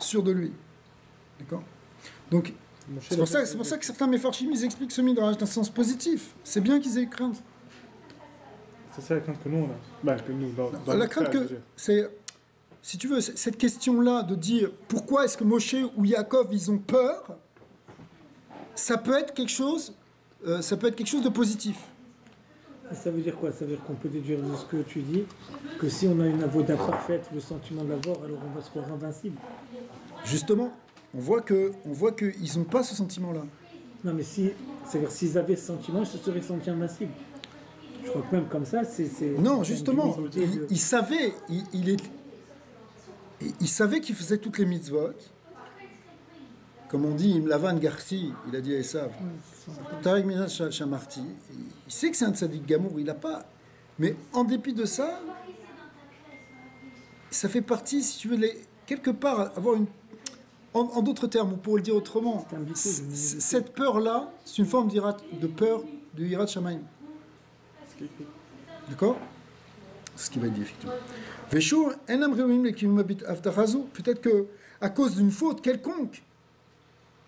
sûr de lui. D'accord? Donc, c'est pour ça que certains Mefarshim, ils expliquent ce midrash d'un sens positif. C'est bien qu'ils aient eu crainte. C'est ça la crainte que nous, on a. Bah, que nous, dans la crainte que... C'est, si tu veux, cette question-là de dire pourquoi est-ce que Moshe ou Yaakov, ils ont peur, ça peut être quelque chose de positif. Ça veut dire quoi? Ça veut dire qu'on peut déduire de ce que tu dis que si on a une avoda parfaite, le sentiment d'avoir, alors on va se croire invincible. Justement, on voit qu'ils n'ont pas ce sentiment-là. Non, mais c'est-à-dire s'ils avaient ce sentiment, ils se seraient sentis invincibles. Je crois que même comme ça, c'est non, justement, il savait, il savait qu'il faisait toutes les mitzvot. Comme on dit, Imlavan Garti, il a dit à Esav. Tarek Minach Shamarti. Il sait que c'est un tzaddik gamour, il n'a pas. Mais en dépit de ça, ça fait partie, si tu veux, quelque part, avoir une. En d'autres termes, ou pour le dire autrement, cette peur-là, c'est une forme de peur de Hirat Shamayim. D'accord? C'est ce qui va être dit, effectivement. Peut-être qu'à cause d'une faute quelconque,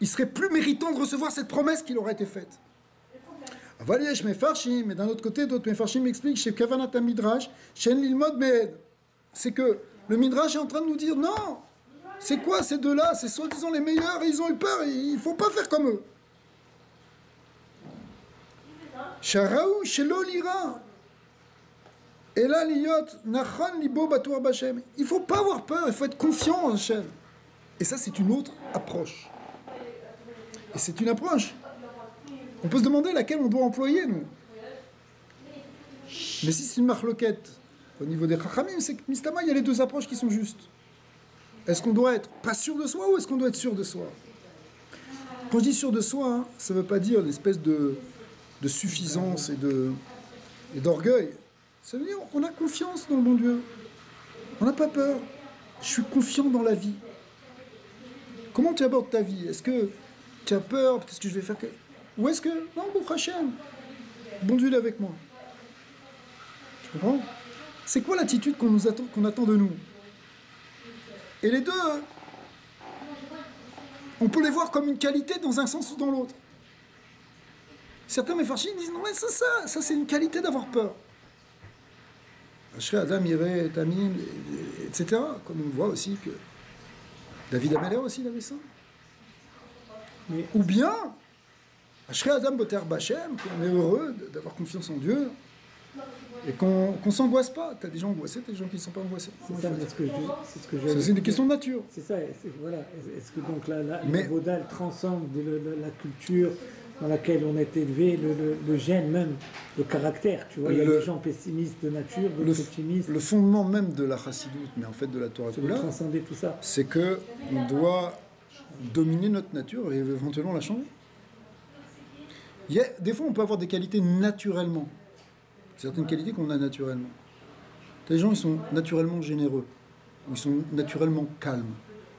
il serait plus méritant de recevoir cette promesse qui leur a été faite. Mais d'un autre côté, d'autres Mefarshim expliquent chez Kavanat Midrash, Shen Lilmod Mehed. C'est que le Midrash est en train de nous dire non, c'est quoi ces deux-là? C'est soi-disant les meilleurs et ils ont eu peur, il ne faut pas faire comme eux. Sharaou Shelo Lira. Et là, l'iyot, nachan libo batour b'Hashem. Il ne faut pas avoir peur, il faut être confiant en Hachem. Et ça, c'est une autre approche. Et c'est une approche. On peut se demander laquelle on doit employer, nous. Mais si c'est une marloquette au niveau des chachamim, c'est que Mistama, il y a les deux approches qui sont justes. Est-ce qu'on doit être pas sûr de soi ou est-ce qu'on doit être sûr de soi? Quand je dis sûr de soi, hein, ça ne veut pas dire l'espèce de suffisance et d'orgueil. Ça veut dire qu'on a confiance dans le bon Dieu. On n'a pas peur. Je suis confiant dans la vie. Comment tu abordes ta vie? Est-ce que tu as peur? Peut-être que je vais faire... Ou est-ce que... Non, bon Hachem. Bon Dieu est avec moi. Tu comprends? C'est quoi l'attitude qu'on attend de nous? Et les deux, on peut les voir comme une qualité dans un sens ou dans l'autre. Certains Mefarshim disent non mais ça c'est une qualité d'avoir peur. Ashrei Adam Yireh Tamim, etc. Comme on voit aussi que David Ameller aussi il avait ça. Mais, ou bien Ashrei Adam Boter B'Hashem, qu'on est heureux d'avoir confiance en Dieu et qu'on s'angoisse pas. T'as des gens angoissés, t'as des gens qui ne sont pas angoissés. C'est ça, c'est une question de nature. C'est ça, voilà. Est-ce que donc la Vodal transcende la culture dans laquelle on est élevé, le gène même, le caractère, tu vois, il y a des gens pessimistes de nature, d'autres optimistes. Le fondement même de la chassidoute, mais en fait de la Torah Kula, c'est de transcender tout ça. C'est que on doit dominer notre nature et éventuellement la changer. Des fois, on peut avoir des qualités naturellement. Certaines qualités qu'on a naturellement. Les gens, ils sont naturellement généreux, ou ils sont naturellement calmes.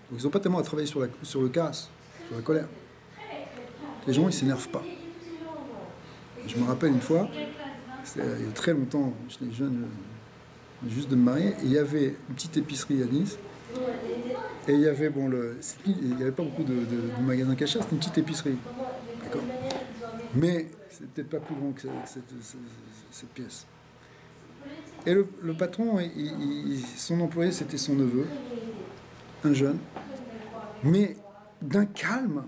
Donc, ils n'ont pas tellement à travailler sur le casse, sur la colère. Les gens, ils ne s'énervent pas. Je me rappelle une fois, il y a très longtemps, j'étais jeune, juste de me marier, et il y avait une petite épicerie à Nice, et il y avait, il n'y avait pas beaucoup de magasins cachers, c'était une petite épicerie. D'accord. Mais c'est peut-être pas plus grand que cette pièce. Et le patron, son employé, c'était son neveu, un jeune, mais d'un calme.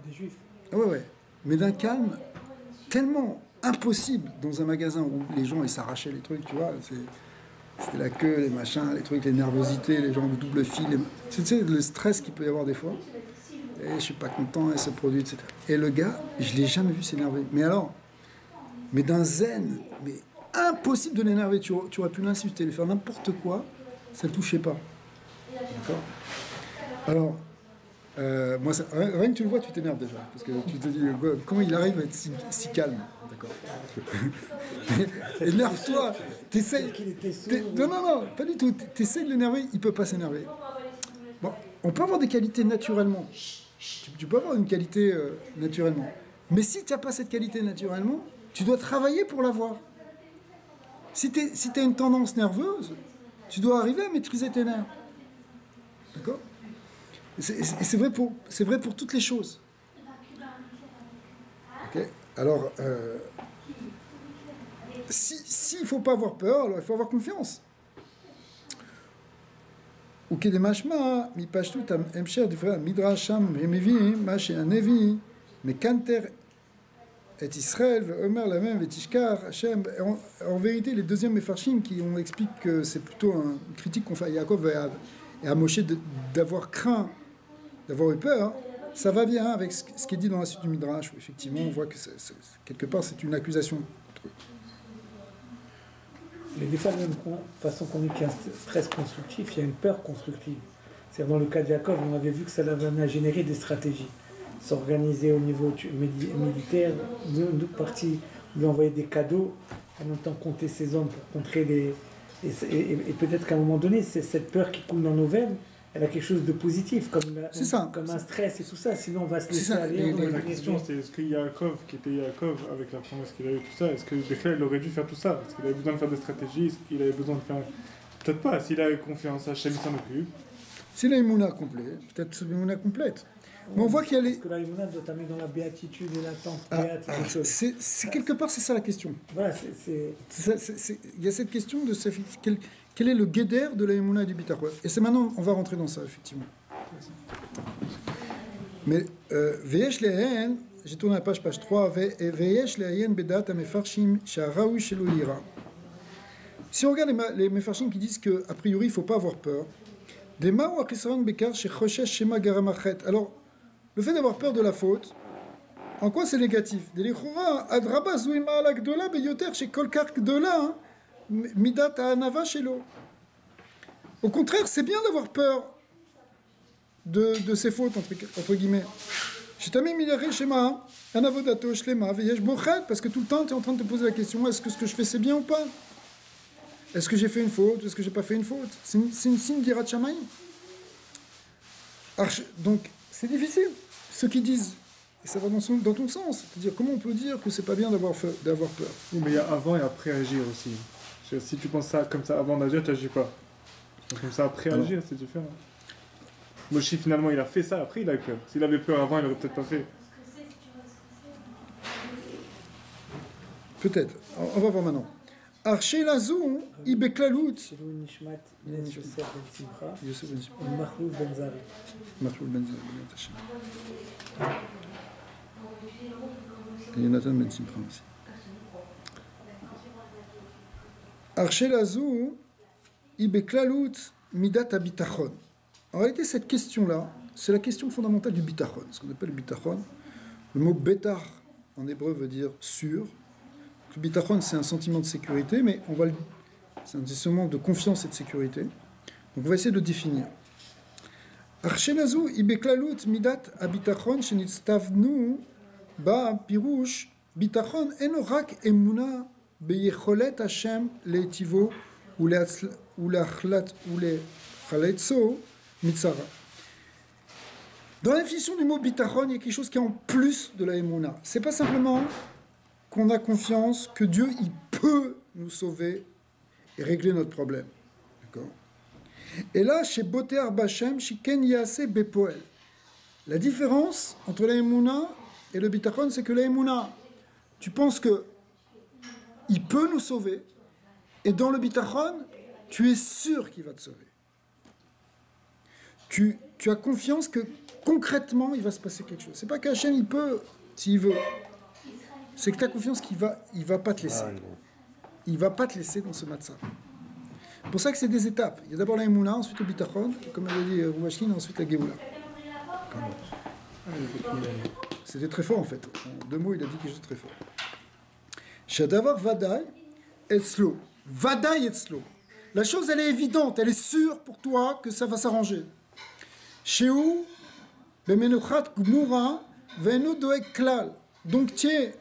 Des juifs. Ouais. Mais d'un calme tellement impossible dans un magasin où les gens ils s'arrachaient les trucs, tu vois. C'était la queue, les machins, les trucs, les nervosités, les gens de double fil. Tu sais, le stress qu'il peut y avoir des fois. Et je suis pas content, et ce produit, etc. Et le gars, je l'ai jamais vu s'énerver. Mais d'un zen, mais impossible de l'énerver. Tu aurais pu l'insulter, lui faire n'importe quoi, ça ne le touchait pas. D'accord? Alors, moi, rien que tu le vois, tu t'énerves déjà. Parce que tu te dis, comment il arrive à être si calme? D'accord. Énerve-toi. T'essayes. Non, pas du tout. T'essayes de l'énerver, il peut pas s'énerver. Bon, on peut avoir des qualités naturellement. Tu peux avoir une qualité naturellement. Mais si tu n'as pas cette qualité naturellement, tu dois travailler pour l'avoir. Si tu as une tendance nerveuse, tu dois arriver à maîtriser tes nerfs. D'accord? C'est vrai pour toutes les choses. Okay. Alors, s'il ne faut pas avoir peur, alors il faut avoir confiance. וכדמשמע, מפשטות המשך דברי המדרש שם הם מביאים מה שהנביא מקנטר את ישראל ואומר להם ותשכח השם. En vérité, les deuxièmes Mefarshim qui on explique que c'est plutôt une critique qu'on fait à Yaakov et à Moshe d'avoir craint, d'avoir eu peur, ça va bien avec ce qui est dit dans la suite du Midrash où effectivement on voit que quelque part c'est une accusation contre eux. Mais des fois, même de façon qu'on dit qu'il y a un stress constructif, il y a une peur constructive. C'est-à-dire dans le cas de Jacob, on avait vu que ça l'avait amené à générer des stratégies. S'organiser au niveau militaire, d'autres parties lui envoyer des cadeaux, en même temps compter ses hommes pour contrer les... Et peut-être qu'à un moment donné, c'est cette peur qui coule dans nos veines, elle a quelque chose de positif, comme un stress et tout ça, sinon on va se laisser aller. La question c'est est-ce que Yaakov, qui était Yaakov, avec la promesse qu'il a eu, tout ça, est-ce que Bechel aurait dû faire tout ça? Est-ce qu'il avait besoin de faire des stratégies? Est-ce qu'il avait besoin de faire... Peut-être pas, s'il avait confiance à Hachem, il s'en occupe. C'est la Emouna complète, peut-être c'est l'Emouna complète. Mais on voit qu'il y a les... Parce que la Emouna doit t'amener dans la béatitude et l'attente. C'est quelque part, c'est ça la question. Voilà, Il y a cette question de quel est le guéder de la Emouna et du Bitachon. Et c'est maintenant, on va rentrer dans ça, effectivement. Mais Veyesh Lehen, j'ai tourné la page 3, Veyesh Lehen Bedat Amefarshim Sha'araou Shelo Yira. Si on regarde les Mefarshim qui disent qu'a priori il ne faut pas avoir peur, alors, le fait d'avoir peur de la faute, en quoi c'est négatif? Au contraire, c'est bien d'avoir peur de ses fautes, entre guillemets. Parce que tout le temps, tu es en train de te poser la question, est-ce que ce que je fais c'est bien ou pas? Est-ce que j'ai fait une faute ou est-ce que j'ai pas fait une faute? C'est une signe d'Irat Shamayim. Donc, c'est difficile. Ceux qui disent, et ça va dans ton sens, c'est-à-dire comment on peut dire que c'est pas bien d'avoir peur? Oui, mais il y a avant et après agir aussi. Si tu penses ça comme ça avant d'agir, tu n'agis pas. Donc, comme ça après agir, c'est différent. Moshe finalement il a fait ça, après il a eu peur. S'il avait peur avant, il aurait peut-être pas fait. Peut-être. On va voir maintenant. Arché Lazou, Ibeklalut. Shilou Nishmat, Yosef Ben Simcha, Yosef Ben Simcha. et Mahloul Ben Zari. Mahloul Ben Zari, Hashem. Et Yonatan Ben Simcha aussi. Arché Lazou, Ibeklalut, Midat Abitachon. En réalité, cette question-là, c'est la question fondamentale du bitachon, ce qu'on appelle le bitachon. Le mot betar en hébreu veut dire sûr. Le bitachon, c'est un sentiment de sécurité, mais c'est un sentiment de confiance et de sécurité. Donc on va essayer de le définir. Archenazu ibeklalut midat abitachon shenitztavnu ba pirush bitachon eno rak emuna beyecholet Hashem leitivo ou lechaletzo mitzara. Dans la définition du mot bitachon, il y a quelque chose qui est en plus de la emuna. C'est pas simplement qu'on a confiance que Dieu, il peut nous sauver et régler notre problème. D'accord? Et là, chez Botear Bachem, Shiken Yase Bepoel. La différence entre la Emouna et le Bitachon, c'est que la Emouna, tu penses que il peut nous sauver, et dans le Bitachon, tu es sûr qu'il va te sauver. Tu as confiance que concrètement, il va se passer quelque chose. C'est pas qu'Hachem, il peut, s'il veut. C'est que tu as confiance qu'il va pas te laisser. Il va pas te laisser dans ce matzah. C'est pour ça que c'est des étapes. Il y a d'abord la Emouna, ensuite le Bitachon, comme avait dit Rouachkin, ensuite la Géoula. C'était très fort en fait. En 2 mots, il a dit quelque chose de très fort. Shadavar Vadaï Etzlo. Vadaï Etzlo. La chose, elle est évidente, elle est sûre pour toi que ça va s'arranger. Sheu Bemenuchat Gmura Venu Doek Klal. Donc tu es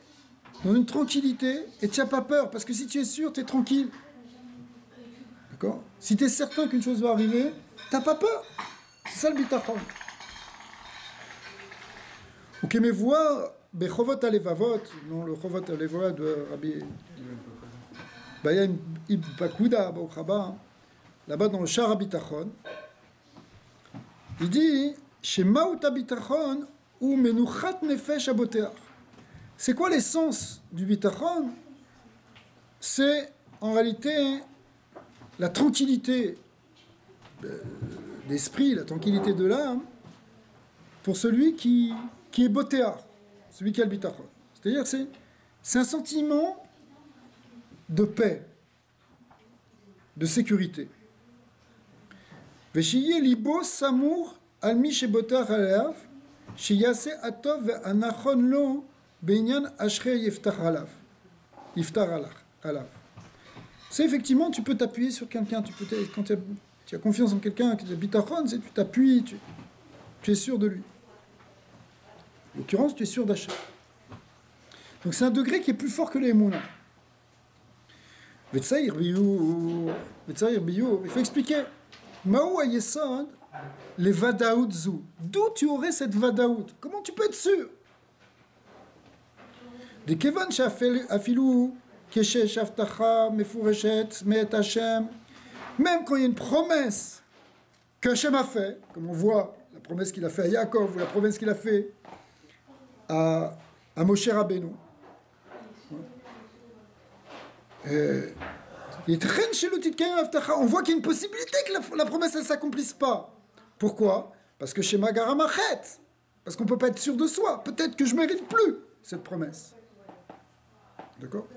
dans une tranquillité et tu n'as pas peur, parce que si tu es sûr, tu es tranquille. D'accord? Si tu es certain qu'une chose va arriver, tu n'as pas peur. C'est ça le bitachon. Ok, mais voir Bechovot Alevavot, non, le Chovot Alevavot de Rabbi Bayan Ibn Pakuda, là-bas dans le Shara Bitachon, il dit chez Maouta Bitachon ou Menuchat Nefesh Aboteach. C'est quoi l'essence du bitachon? C'est en réalité la tranquillité d'esprit, la tranquillité de l'âme pour celui qui est botéa, celui qui a le bitachon. C'est-à-dire que c'est un sentiment de paix, de sécurité. Veshiye libo samour al mi shebotar alav sheyase atov ve'anachon lo Benyan Ashrei Yiftar Alav. C'est effectivement, tu peux t'appuyer sur quelqu'un, quand tu tu as confiance en quelqu'un qui est bitachon, c'est tu t'appuies, tu es sûr de lui. En l'occurrence, tu es sûr d'Hachem. Donc c'est un degré qui est plus fort que les Emouna. Vetsaïr biyou, il faut expliquer. Maou ayesod, les vadaout zou. D'où tu aurais cette vadaout? Comment tu peux être sûr? De kevan afilou keshesh aftacha mefureshet me'et Hashem. Même quand il y a une promesse que Hashem a fait, comme on voit la promesse qu'il a fait à Yaakov ou la promesse qu'il a fait à Moshe Rabbeinu. On voit qu'il y a une possibilité que la promesse ne s'accomplisse pas. Pourquoi? Parce que chez Magaramachet, parce qu'on ne peut pas être sûr de soi. Peut-être que je ne mérite plus cette promesse. D'accord?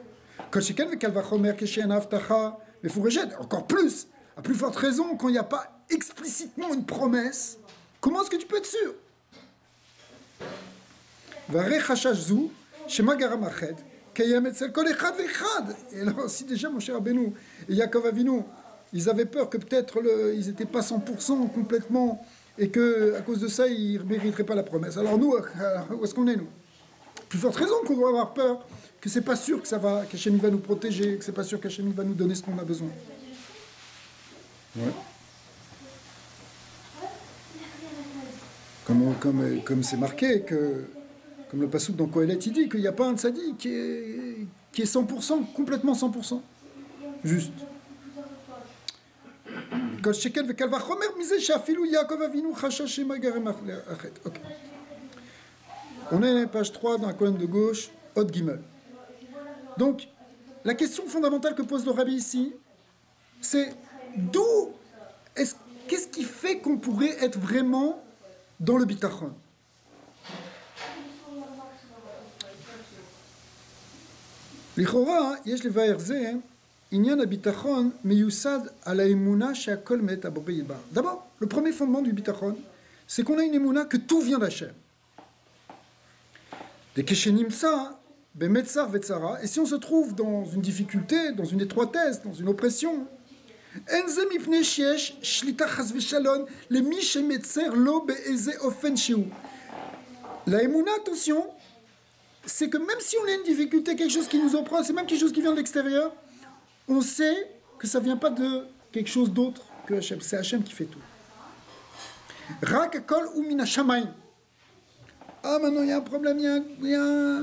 Encore plus, à plus forte raison, quand il n'y a pas explicitement une promesse, comment est-ce que tu peux être sûr? Et alors, si déjà mon cher Rabbeinu et Yaakov Avinu, ils avaient peur que peut-être ils n'étaient pas 100% complètement et qu'à cause de ça, ils ne mériteraient pas la promesse. Alors nous, où est-ce qu'on est, nous? Plus forte raison qu'on doit avoir peur que c'est pas sûr que ça va, qu'Hachem va nous protéger, que c'est pas sûr qu'Hachem va nous donner ce qu'on a besoin. Ouais. Comme c'est marqué que, comme le passouk dans Kohelet, il dit qu'il n'y a pas un tzaddik qui est 100%, complètement 100%. Juste. Ok. On est à la page 3 dans la colonne de gauche, Hot Gimel. Donc, la question fondamentale que pose le Rabbi ici, c'est qu'est-ce qui fait qu'on pourrait être vraiment dans le bitachon? לכאורה, יש לבאר זה, עניין הביטחון מיוסד על האמונה שהכל מאת הבורא יתברך. D'abord, le premier fondement du bitachon, c'est qu'on a une émouna que tout vient d'Hachem. וכשנמצא במצר וצרה, et si on se trouve dans une difficulté, dans une étroitesse, dans une oppression, אין זה מפני שיש שליטה חס ושלום למי שמצר לו באיזה אופן שהוא. La émouna, attention, c'est que même si on a une difficulté, quelque chose qui nous oppresse, c'est même quelque chose qui vient de l'extérieur, on sait que ça ne vient pas de quelque chose d'autre que Hachem. C'est Hachem qui fait tout. Rak kol ou mina shamayim. Ah, maintenant il y a un problème, il y a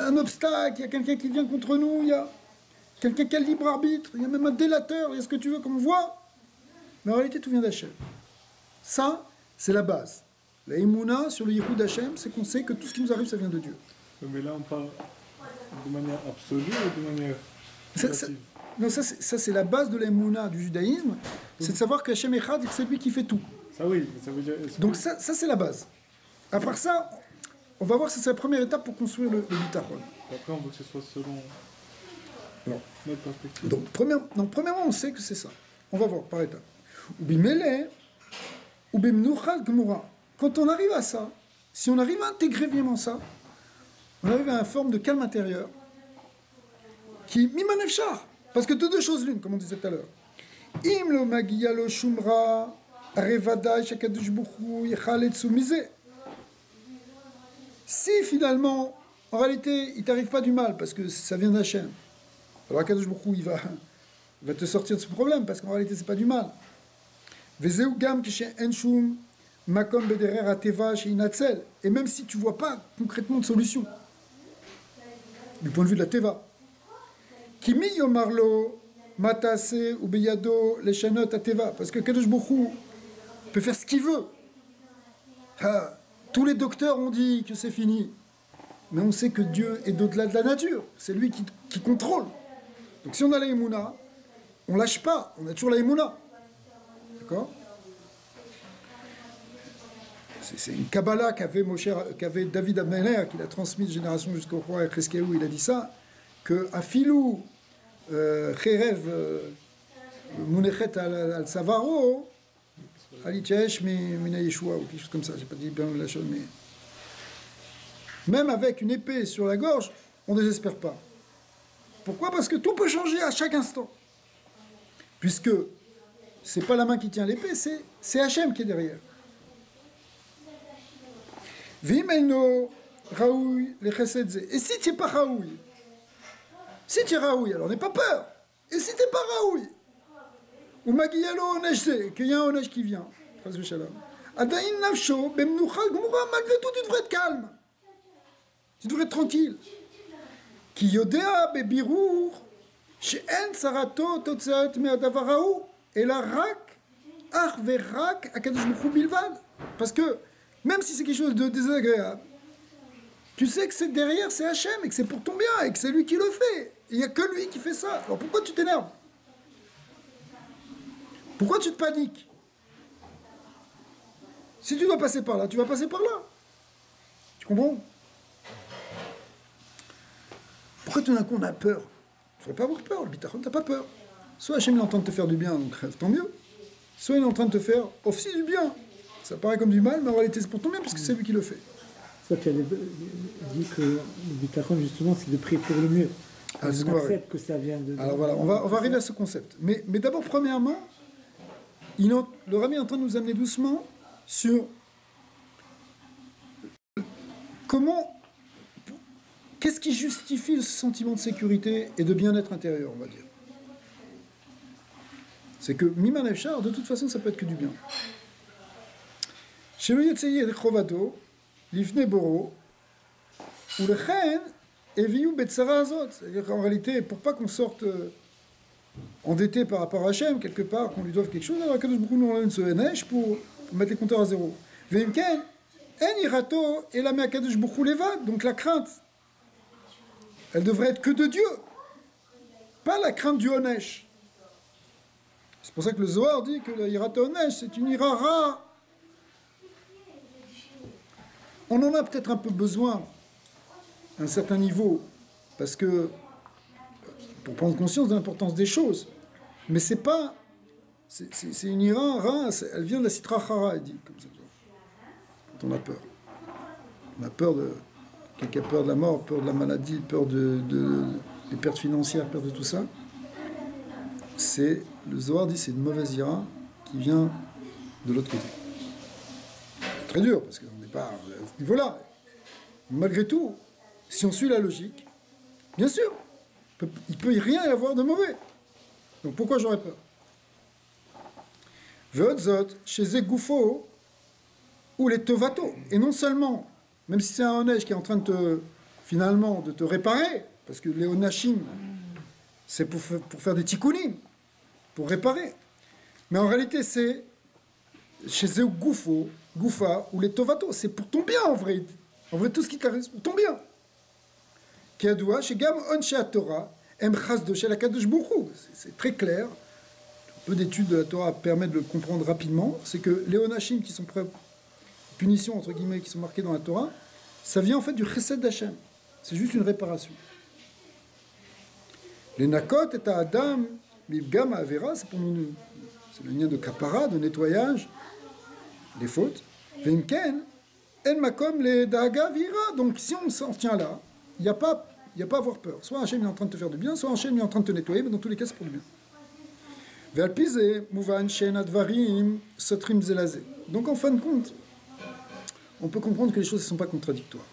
un obstacle, il y a quelqu'un qui vient contre nous, il y a quelqu'un qui a le libre arbitre, il y a même un délateur, il y a ce que tu veux, comme on voit. Mais en réalité, tout vient d'Hachem. Ça, c'est la base. La émouna sur le Yichud d'Hachem, c'est qu'on sait que tout ce qui nous arrive, ça vient de Dieu. Mais là, on parle de manière absolue ou de manière relative? Non, ça c'est la base de l'émouna du judaïsme, c'est de savoir que Hachem Echad, c'est lui qui fait tout. Ça oui, ça veut dire... Donc ça c'est la base. Après ça, on va voir que c'est la première étape pour construire le bitachon. Après, on veut que ce soit selon notre perspective. Donc, premièrement, on sait que c'est ça. On va voir par étapes. Quand on arrive à ça, si on arrive à intégrer vraiment ça, on arrive à une forme de calme intérieur qui mimanefchar, parce que de deux choses l'une, comme on disait tout à l'heure. Im lo magia lo shumra revada shakadosh buchu yechaletsu mise. Si finalement, en réalité, il t'arrive pas du mal parce que ça vient d'Hachem, alors Akadosh Baruch Hu, il va te sortir de ce problème parce qu'en réalité, c'est pas du mal. Vezeu gam kishe enshum makom bederer ateva sheinatzel. Et même si tu vois pas concrètement de solution, du point de vue de la teva, kimi yomarlo matase ou beyado leshanot ateva, parce que Akadosh Baruch Hu peut faire ce qu'il veut. Tous les docteurs ont dit que c'est fini. Mais on sait que Dieu est au-delà de la nature. C'est lui qui contrôle. Donc si on a la émouna, on ne lâche pas. On a toujours la émouna. D'accord? C'est une Kabbalah qu'avait David Ameler, qu'il a transmise de génération jusqu'au roi Echeskéou. Il a dit ça, que Afilou, Cherev, Munechet al-Savaro, Alitiash mina Yeshua ou quelque chose comme ça, j'ai pas dit bien la chose, mais même avec une épée sur la gorge, on ne désespère pas. Pourquoi? Parce que tout peut changer à chaque instant. Puisque c'est pas la main qui tient l'épée, c'est Hachem qui est derrière. Vimeno raoui le chesed ze. Et si tu n'es pas raoui, si tu es raoui, alors n'aie pas peur. Et si tu n'es pas raoui, ou magiyalo onesh ze, qu'il y a un onesh qui vient, adain nafsho bemnucha gmura, malgré tout tu devrais être calme. Tu devrais être tranquille. Ki yodea bebirour she'en sarato totzaat me'adavar haou ela rak ach verak akadosh baruch hu bilvad. Parce que même si c'est quelque chose de désagréable, tu sais que c'est derrière, c'est Hachem, et que c'est pour ton bien, et que c'est lui qui le fait. Il n'y a que lui qui fait ça. Alors pourquoi tu t'énerves? Pourquoi tu te paniques? Si tu dois passer par là, tu vas passer par là. Tu comprends? Pourquoi tout d'un coup on a peur? Tu ne devrais pas avoir peur, le bitachon, tu n'as pas peur. Soit Hachem est en train de te faire du bien, donc tant mieux. Soit il est en train de te faire aussi du bien. Ça paraît comme du mal, mais en réalité c'est pour ton bien, parce que c'est lui qui le fait. Soit tu as dit que le bitachon, justement, c'est de prier pour le mieux. Ah, on accepte que ça vient de... Alors voilà, on va arriver à ce concept. Mais d'abord, premièrement, le Rami est en train de nous amener doucement sur qu'est-ce qui justifie ce sentiment de sécurité et de bien-être intérieur, on va dire. C'est que Miman Efshar, de toute façon, ça peut être que du bien. Chez le Yetzeyi et Chovato, l'Ifne Boro, ou le Chen, Eviou Betsara Azot. C'est-à-dire qu'en réalité, pour pas qu'on sorte endetté par rapport à Hachem, quelque part, qu'on lui doive quelque chose, alors Akadosh Baruch Hu nous donne ce Nesh pour mettre les compteurs à zéro. Veimken, En Irato, Elame Akadosh Baruch Hu Levad. Donc la crainte, elle devrait être que de Dieu, pas la crainte du Onesh. C'est pour ça que le Zohar dit que la Irato Onesh, c'est une Irara. On en a peut-être un peu besoin, à un certain niveau, parce que, pour prendre conscience de l'importance des choses, mais c'est pas, c'est une Irara, elle vient de la Sitra Chara, elle dit, comme ça, quand on a peur. On a peur de... Quelqu'un a peur de la mort, peur de la maladie, peur des pertes financières, peur de tout ça. Le Zohar dit c'est une mauvaise ira qui vient de l'autre côté. C'est très dur, parce qu'on n'est pas à ce niveau-là. Malgré tout, si on suit la logique, bien sûr, il ne peut rien y avoir de mauvais. Donc pourquoi j'aurais peur? Veotzot, chez Zegufo, ou les Tovato, et non seulement... Même si c'est un Onesh qui est en train de te réparer, parce que les Onashim, c'est pour faire des tikkunim, pour réparer. Mais en réalité, c'est chez eux Goufa, ou les Tovato, c'est pour ton bien en vrai. En vrai, tout ce qui t'arrive, c'est pour ton bien. Kiadoua, chez Gam Onshe Torah, Emchazdo, chez la Kadosh Baruch Hu. C'est très clair. Un peu d'études de la Torah permettent de le comprendre rapidement. C'est que les Onashim qui sont punitions, entre guillemets, qui sont marquées dans la Torah, ça vient en fait du chesed d'Hachem. C'est juste une réparation. Les nakot et Adam, Mibgam Avera, c'est le lien de kapara, de nettoyage, des fautes. Vimken, El Makom, les Daga Vira. Donc si on s'en tient là, il n'y a pas à avoir peur. Soit Hachem est en train de te faire du bien, soit Hachem est en train de te nettoyer, mais dans tous les cas, c'est pour du bien. Ve'alpize, Mouvan, Shen Advarim, Sotrim Zelazé. Donc en fin de compte, on peut comprendre que les choses ne sont pas contradictoires.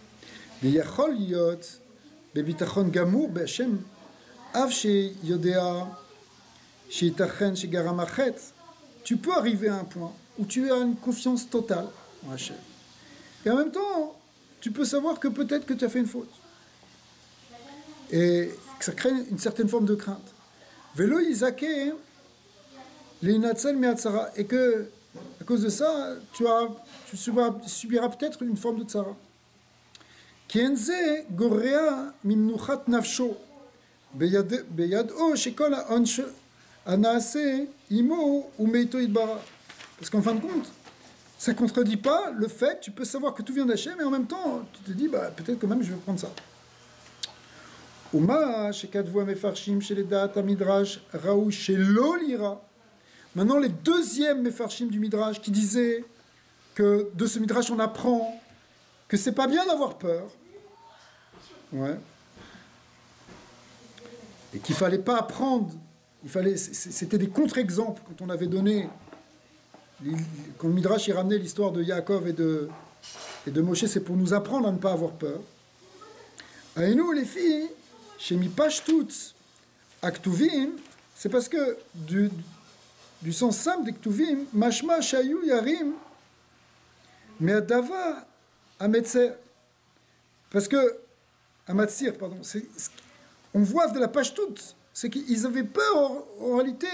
Tu peux arriver à un point où tu as une confiance totale en Hachem. Et en même temps, tu peux savoir que peut-être que tu as fait une faute. Et que ça crée une certaine forme de crainte. Velo Isake, et que, à cause de ça, tu subiras peut-être une forme de tsara. Kienze gorea mimnuchat nafsho beyado shekol ha'onsh anase imo ou meito idbara. Parce qu'en fin de compte, ça ne contredit pas le fait, tu peux savoir que tout vient d'Hachem, mais en même temps, tu te dis, peut-être que même je vais prendre ça. Uma shekadvu mefarshim chez les dates midrash raou chez l'olira. Maintenant, les deuxièmes mefarshim du midrash qui disaient que de ce midrash on apprend que c'est pas bien d'avoir peur, ouais, et qu'il fallait pas apprendre C'était des contre-exemples quand on avait donné, quand le Midrash y ramenait l'histoire de Yaakov et de Moshe, c'est pour nous apprendre à ne pas avoir peur. Et nous, les filles, chez Mipashtut, Aktuvim, c'est parce que du sens simple des Ktuvim, Mashma Shayu Yarim, Me'adava Ametzer. Parce que, Amatsir, pardon, on voit de la Pashtut, c'est qu'ils avaient peur en réalité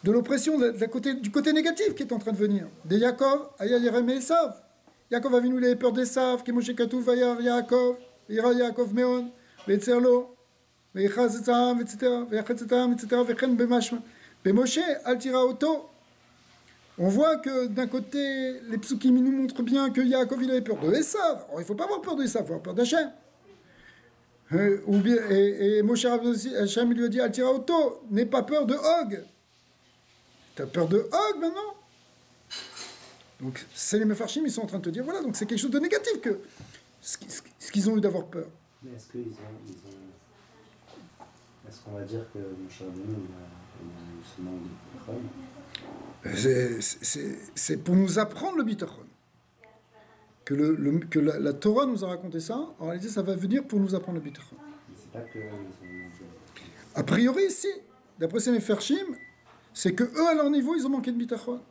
de l'oppression du côté négatif qui est en train de venir. Des Yaakov, Aya Yerem et Esav. Yaakov Avinu, il avait peur d'Esav, qui Moshe Katuv, Vayar Yaakov, Ira Yaakov Meon, Vetzerlo, Veichaz Etzam, etc., Veichatz Etzam, etc., Vechen Bemashma. Bemoshe, Altira Oto. On voit que d'un côté, les psukim nous montrent bien que Yaakov, il avait peur de Esav. Alors il ne faut pas avoir peur de Esav, il faut avoir peur d'Hachem. Et Moshe Hachem lui a dit Altira Oto, n'aie pas peur de Og. Tu as peur de Og maintenant? Donc, c'est les Mefarshim, ils sont en train de te dire voilà, donc c'est quelque chose de négatif que ce qu'ils ont eu d'avoir peur. Mais est-ce qu'on va dire que Moshe Rabbeinu, il a ce manque de bitachon? C'est pour nous apprendre le bitachon. Que la Torah nous a raconté ça, en réalité, ça va venir pour nous apprendre le bitachon. C'est pas que... A priori, ici, d'après ces Mefarshim, c'est que eux, à leur niveau, ils ont manqué de bitachon.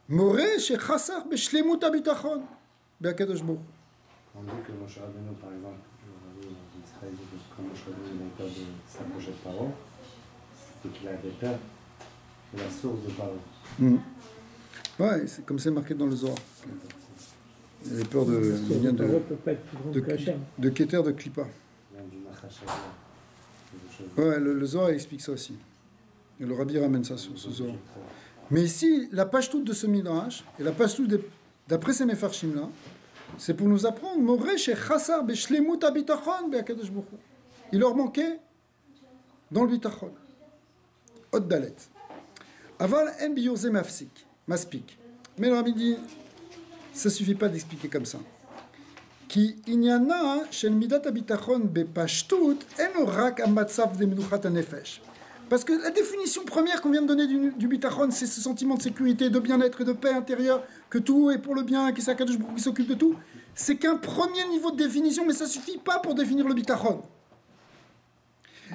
Moré chez Chassar b'shlemut habitachon be'akadosh Baruch. On dit que Moshe Rabbeinu, par exemple, Israël dit que quand Moshe Rabbeinu avait peur de s'approcher de Paro, c'est qu'il avait peur de la source de Paro. Ouais, c'est comme c'est marqué dans le Zohar. Il avait peur de Keter de Klippa. Ouais, le Zohar explique ça aussi. Et le Rabbi ramène ça sur ce Zohar. Mais ici, la page toute de ce Midrash, et la page toute d'après ces Mefarshim-là, c'est pour nous apprendre Moré chez Chassar b'shlemut habitachon be'akadosh Baruch Hu. Il leur manquait dans le bitachon. Hot dalet. Aval en biyoze mafsik. Maspik. Mais le Rabbi dit, ça suffit pas d'expliquer comme ça. Ki inyana shel midat habitachon bepashtut en rak amatzav de menuchat hanefesh. Parce que la définition première qu'on vient de donner du bitachon, c'est ce sentiment de sécurité, de bien-être et de paix intérieure, que tout est pour le bien, qui s'occupe de tout. C'est qu'un premier niveau de définition, mais ça ne suffit pas pour définir le bitachon.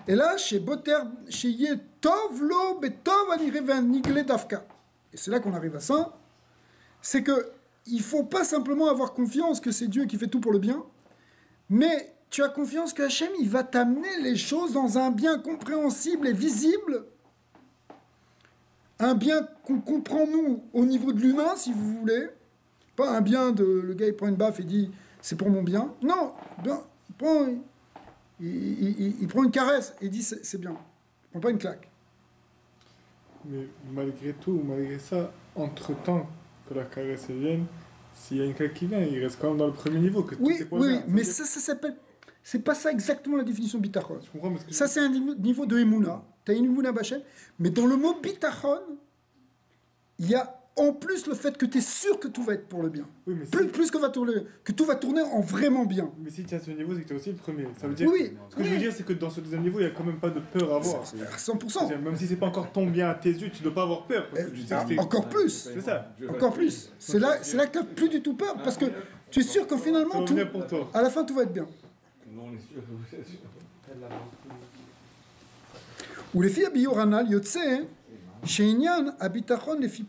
Et là, chez Boter, chez Yetov lo betov anirevan nigle dafka. Et c'est là qu'on arrive à ça. C'est que il faut pas simplement avoir confiance que c'est Dieu qui fait tout pour le bien, mais tu as confiance que Hachem, il va t'amener les choses dans un bien compréhensible et visible. Un bien qu'on comprend, nous, au niveau de l'humain, si vous voulez. Pas un bien de... Le gars, il prend une baffe et dit, c'est pour mon bien. Non, il prend une caresse et dit, c'est bien. Il prend pas une claque. Mais malgré tout, malgré ça, entre-temps que la caresse vienne, s'il y a une claque qui vient, il reste quand même dans le premier niveau. Que oui, mais ça s'appelle... C'est pas ça exactement la définition de bitachon. Ça, c'est un niveau de Emouna. Tu as une Emouna Bachem. Mais dans le mot bitachon, il y a en plus le fait que tu es sûr que tout va être pour le bien. Oui, mais plus que tout va tourner en vraiment bien. Mais si tu es à ce niveau, c'est que tu es aussi le premier. Ça veut dire ce que je veux dire, c'est que dans ce deuxième niveau, il n'y a quand même pas de peur à avoir. 100%. Même si c'est pas encore ton bien à tes yeux, tu ne dois pas avoir peur. Parce que tu sais que encore plus. C'est ça. Encore plus. C'est là que tu n'as plus du tout peur. Parce que tu es sûr que finalement, à la fin, tout va être bien. Non, on est sûr que vous êtes sûr. ולפי הביור הנ"ל יוצא שעניין הביטחון לפי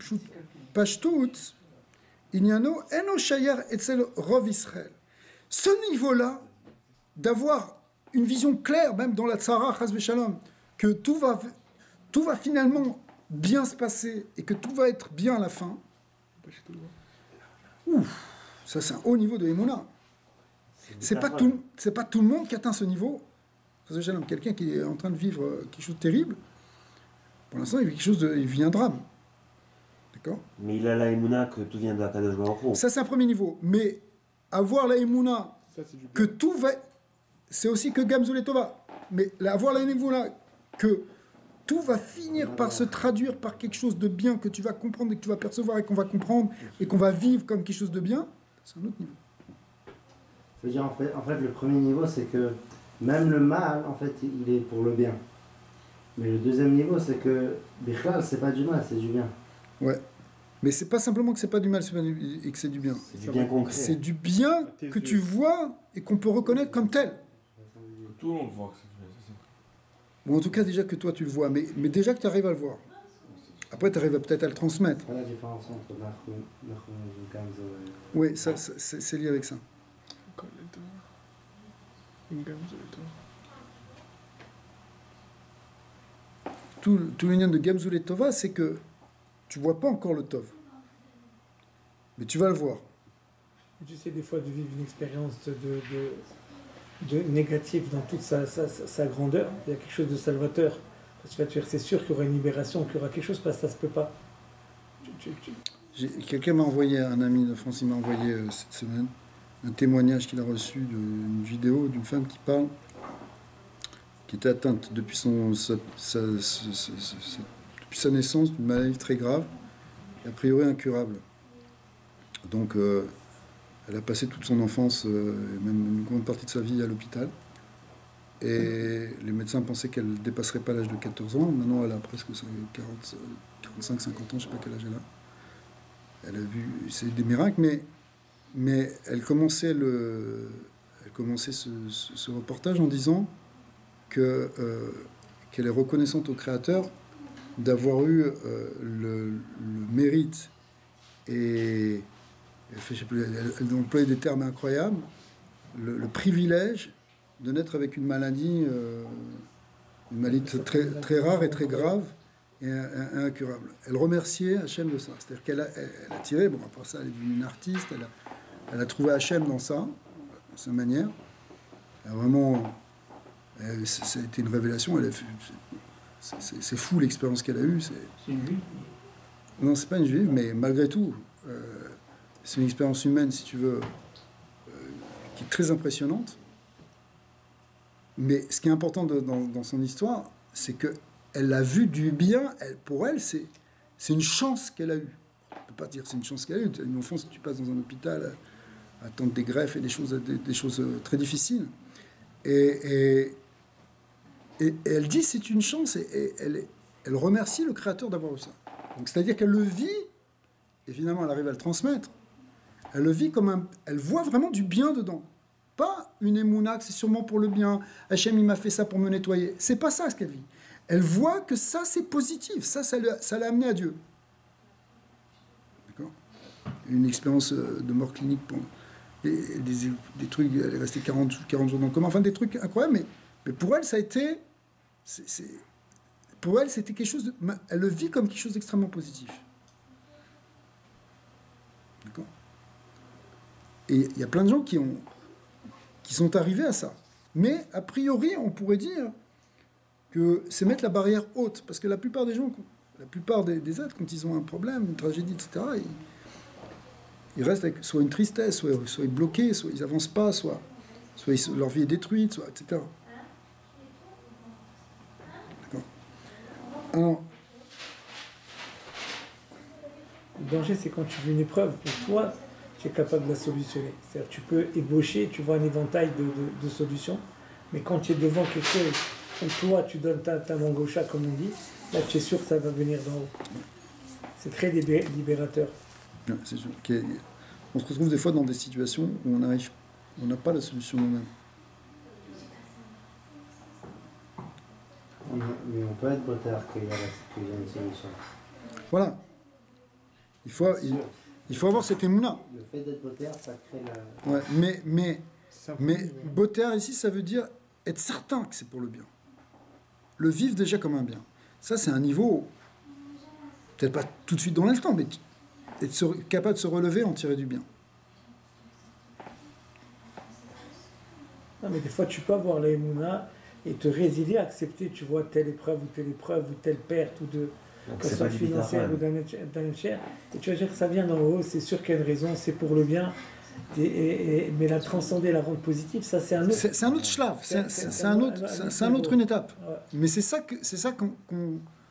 פשטות עניינו אינו שייך אצל רוב ישראל. Ce niveau-là, d'avoir une vision claire, même dans la tzara, chas v'shalom, que tout va finalement bien se passer et que tout va être bien à la fin, ça c'est un haut niveau de Emouna. C'est pas tout le monde qui atteint ce niveau. Quelqu'un qui est en train de vivre quelque chose de terrible, pour l'instant, il vit un drame. D'accord ? Mais il a la Emouna que tout vient de la Kadosh Baruch Hu. Ça, c'est un premier niveau. Mais avoir la Emouna que tout va... C'est aussi que Gamzul et Tova. Mais avoir la Emouna que tout va finir par se traduire par quelque chose de bien que tu vas comprendre et que tu vas percevoir et qu'on va comprendre et qu'on va vivre comme quelque chose de bien, c'est un autre niveau. Ça veut dire, en fait, le premier niveau, c'est que même le mal, en fait, il est pour le bien. Mais le deuxième niveau, c'est que Bichlal, c'est pas du mal, c'est du bien. Ouais. Mais c'est pas simplement que c'est pas du mal et que c'est du bien. C'est du bien concret. C'est du bien que tu vois et qu'on peut reconnaître comme tel. Tout le monde voit que c'est du bien, c'est ça. Ou en tout cas déjà que toi tu le vois, mais déjà que tu arrives à le voir. Après tu arrives peut-être à le transmettre. Quelle est la différence entre Nahum et Gamzo et... Oui, ça, c'est lié avec ça. Tout l'union de Gamzoul et Tova, c'est que tu vois pas encore le Tov. Mais tu vas le voir. Tu sais, des fois, de vivre une expérience de négative dans toute sa grandeur. Il y a quelque chose de salvateur. Parce que tu vas te dire, c'est sûr qu'il y aura une libération, qu'il y aura quelque chose, parce que ça se peut pas. Quelqu'un m'a envoyé, un ami de France, il m'a envoyé cette semaine un témoignage qu'il a reçu d'une vidéo d'une femme qui parle, qui était atteinte depuis depuis sa naissance d'une maladie très grave, et a priori incurable. Donc, elle a passé toute son enfance, et même une grande partie de sa vie à l'hôpital. Et les médecins pensaient qu'elle ne dépasserait pas l'âge de 14 ans. Maintenant, elle a presque 45, 50 ans, je ne sais pas quel âge elle a. Elle a vu, c'est des miracles, mais elle commençait ce reportage en disant qu'elle est reconnaissante au Créateur d'avoir eu le mérite et elle employait des termes incroyables, le privilège de naître avec une maladie très, très rare et très grave et incurable. Elle remerciait Hachem de ça. C'est-à-dire qu'elle a tiré, bon après ça elle est devenue une artiste, elle a trouvé Hachem dans ça, dans sa manière. Elle a vraiment, ça a été une révélation. C'est fou l'expérience qu'elle a eue. C'est une juive? Non, c'est pas une juive, mais malgré tout, c'est une expérience humaine, si tu veux, qui est très impressionnante. Mais ce qui est important dans son histoire, c'est qu'elle a vu du bien. Pour elle, c'est une chance qu'elle a eue. On ne peut pas dire que c'est une chance qu'elle a eue. Une enfance, tu passes dans un hôpital à attendre des greffes et des choses très difficiles. Et elle dit c'est une chance et elle remercie le Créateur d'avoir eu ça. Donc c'est-à-dire qu'elle le vit, et finalement elle arrive à le transmettre. Elle le vit comme elle voit vraiment du bien dedans. Pas une émouna, que c'est sûrement pour le bien. Hachem, il m'a fait ça pour me nettoyer. C'est pas ça ce qu'elle vit. Elle voit que ça, c'est positif. Ça l'a amené à Dieu. D'accord ? Une expérience de mort clinique. Des trucs, elle est restée 40 jours dans le coma. Enfin, des trucs incroyables. Mais pour elle, ça a été... pour elle, c'était quelque chose de... Elle le vit comme quelque chose d'extrêmement positif. D'accord ? Et il y a plein de gens qui sont arrivés à ça. Mais, a priori, on pourrait dire que c'est mettre la barrière haute. Parce que la plupart des gens, la plupart des êtres, quand ils ont un problème, une tragédie, etc., ils restent avec soit une tristesse, soit bloqués, soit ils n'avancent pas, soit leur vie est détruite, soit, etc. D'accord. Alors, le danger, c'est quand tu vis une épreuve, pour toi, tu es capable de la solutionner. C'est-à-dire tu peux ébaucher, tu vois un éventail de solutions, mais quand tu es devant quelque chose, où toi, tu donnes ta main gauche, comme on dit, là, tu es sûr que ça va venir d'en haut. C'est très libérateur. Ouais, c'est sûr. On se retrouve des fois dans des situations où on n'a pas la solution nous-mêmes. Mais on peut être botard qu'il y a une solution. Voilà. Il faut avoir cette émouna. Le fait d'être botard, ça crée la... Ouais, mais botard ici, ça veut dire être certain que c'est pour le bien. Le vivre déjà comme un bien. Ça, c'est un niveau, peut-être pas tout de suite dans l'instant, mais être capable de se relever, en tirer du bien. Non, mais des fois, tu peux avoir la émouna et te résilier, accepter, tu vois, telle épreuve ou telle perte, ou que ce soit financière ou d'un cher. Et tu vas dire que ça vient d'en haut, c'est sûr qu'il y a une raison, c'est pour le bien. Mais la transcender, la rendre positive, ça c'est un autre... C'est un autre schlaf, c'est une étape. Ouais. Mais c'est ça qu'on...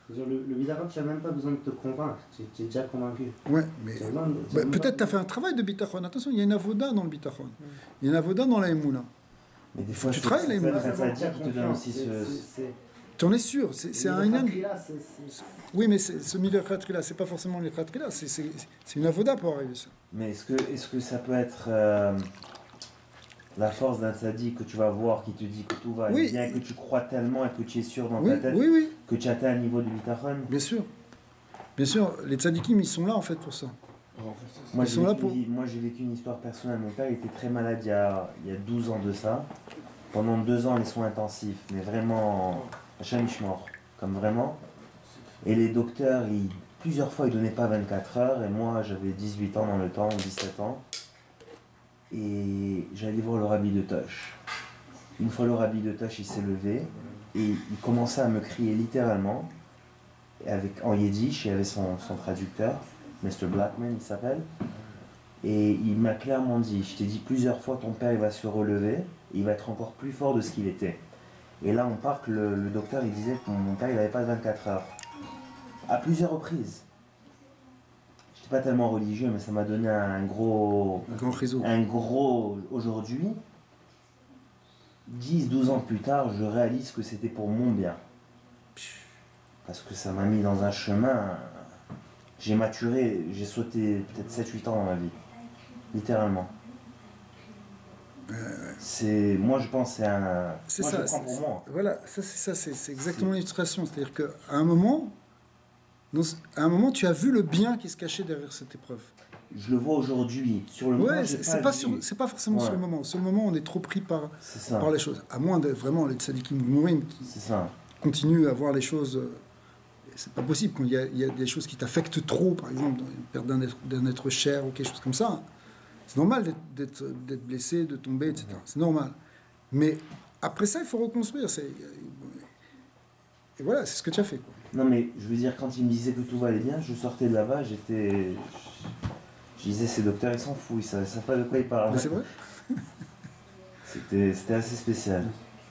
Le bitachon, tu n'as même pas besoin de te convaincre, tu es déjà convaincu. Ouais, mais peut-être tu as fait un travail de bitachon. Attention, il y a une avoda dans le bitachon. Il y a une avoda dans la émouna. Mais des fois, tu travailles la émouna. Ça veut dire qu'il te donne aussi Tu en es sûr, c'est un Milieu Inyan. Khatrila, c'est- Oui, mais ce milieu Khatrila, c'est pas forcément le Khatrila, c'est une avoda pour arriver à ça. Mais est-ce que ça peut être la force d'un tzaddik que tu vas voir qui te dit que tout va aller Oui. bien, que tu crois tellement et que tu es sûr dans Oui, ta tête oui, oui, que tu atteins un niveau de bitachon? bien sûr. Bien sûr, les tzadikim, ils sont là en fait pour ça. Moi, Ils sont là pour- moi, j'ai vécu une histoire personnelle. Mon père était très malade il y a 12 ans de ça. Pendant 2 ans, les soins intensifs, mais vraiment, Hachem Ishmor, comme vraiment. Et les docteurs, plusieurs fois, ils donnaient pas 24 heures. Et moi, j'avais 18 ans dans le temps, 17 ans. Et j'allais voir le rabbi de Tosh. Une fois le rabbi de Tosh, il s'est levé et il commençait à me crier littéralement, en yiddish, il y avait son traducteur, Mr. Blackman, il s'appelle. Et il m'a clairement dit, je t'ai dit plusieurs fois, ton père il va se relever, et il va être encore plus fort de ce qu'il était. Et là, on part que le docteur, il disait que mon père, il n'avait pas 24 heures. À plusieurs reprises. Je n'étais pas tellement religieux, mais ça m'a donné un gros... Un grand réseau. Un gros... Aujourd'hui, 10-12 ans plus tard, je réalise que c'était pour mon bien. Parce que ça m'a mis dans un chemin... J'ai maturé, j'ai sauté peut-être 7-8 ans dans ma vie. Littéralement. Moi je pense que c'est un... C'est moi, ça. je le prends pour moi. Voilà, c'est exactement l'illustration. C'est-à-dire qu'à un moment, tu as vu le bien qui se cachait derrière cette épreuve. Je le vois aujourd'hui. Sur le moment, Ouais, j'ai c'est pas forcément Ouais. sur le moment. Sur le moment, on est trop pris C'est ça. par les choses. À moins d'être vraiment les tzadikim gmourim qui C'est ça. continuent à voir les choses. C'est pas possible quand il y a des choses qui t'affectent trop, par exemple, dans une perte d'un être cher ou quelque chose comme ça. C'est normal d'être blessé, de tomber, etc. C'est normal. Mais après ça, il faut reconstruire. Et voilà, c'est ce que tu as fait, quoi. Non mais je veux dire, quand il me disait que tout va aller bien, je sortais de là-bas, je disais, ces docteurs, ils s'en foutent, ils savent pas de quoi ils parlent. Mais c'est vrai. C'était assez spécial.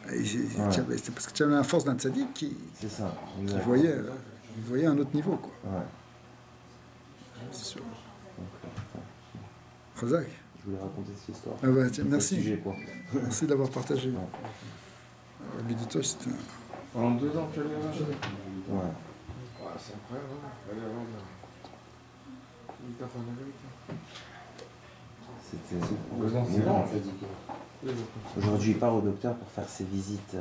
C'est parce que tu avais la force d'un tzaddik qui C'est ça. exact. voyait un autre niveau, quoi. Ouais. C'est sûr. Donc, Razak. je voulais raconter cette histoire. Ah bah, tiens, C'est pas le merci. sujet, quoi. Merci d'avoir partagé. Ouais. Rabbi de Tosh, c'était Pendant 2 ans, tu allais là-bas? Ouais. Ouais, c'est incroyable, hein. Fallait avoir de la... Bitachon, la vérité. C'était... 2 ans, c'est long, ça dit que. Oui, donc, Aujourd'hui, il part au docteur pour faire ses visites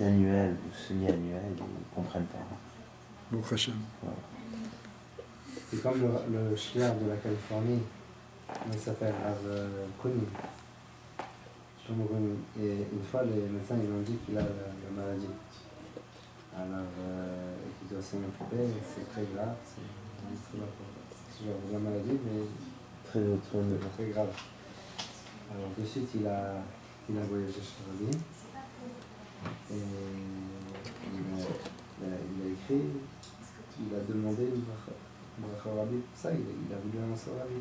annuelles ou semi-annuelles, ils ne comprennent pas. bon Hachem. C'est comme le shliach de la Californie, il s'appelle Rav Koenig. Shlomo Koenig. Et une fois, les médecins ils ont dit qu'il a la maladie. Alors, il doit s'en occuper, c'est très grave, c'est genre de la maladie, mais Très, très, très grave. Alors, de suite, il a voyagé chez Rabbi. Et il a écrit, il a demandé une bracha au Rabbi pour ça, il a voulu annoncer au Rabbi.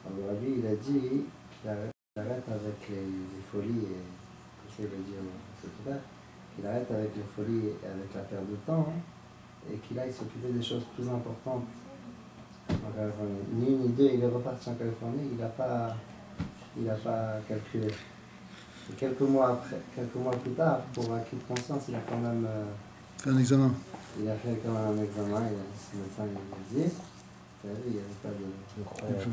Alors le Rabbi, il a dit qu'il arrête avec les folies, et comme ça il a dit au secrétaire, qu'il arrête avec les folies et avec la perte de temps, hein, et qu'il aille s'occuper des choses plus importantes en Californie. Ni une ni deux, il est reparti en Californie, il n'a pas calculé. Et quelques mois plus tard, pour acquis de conscience, il a quand même Fais un examen. il a fait quand même un examen, et le médecin il a dit, il n'y avait pas de croyance.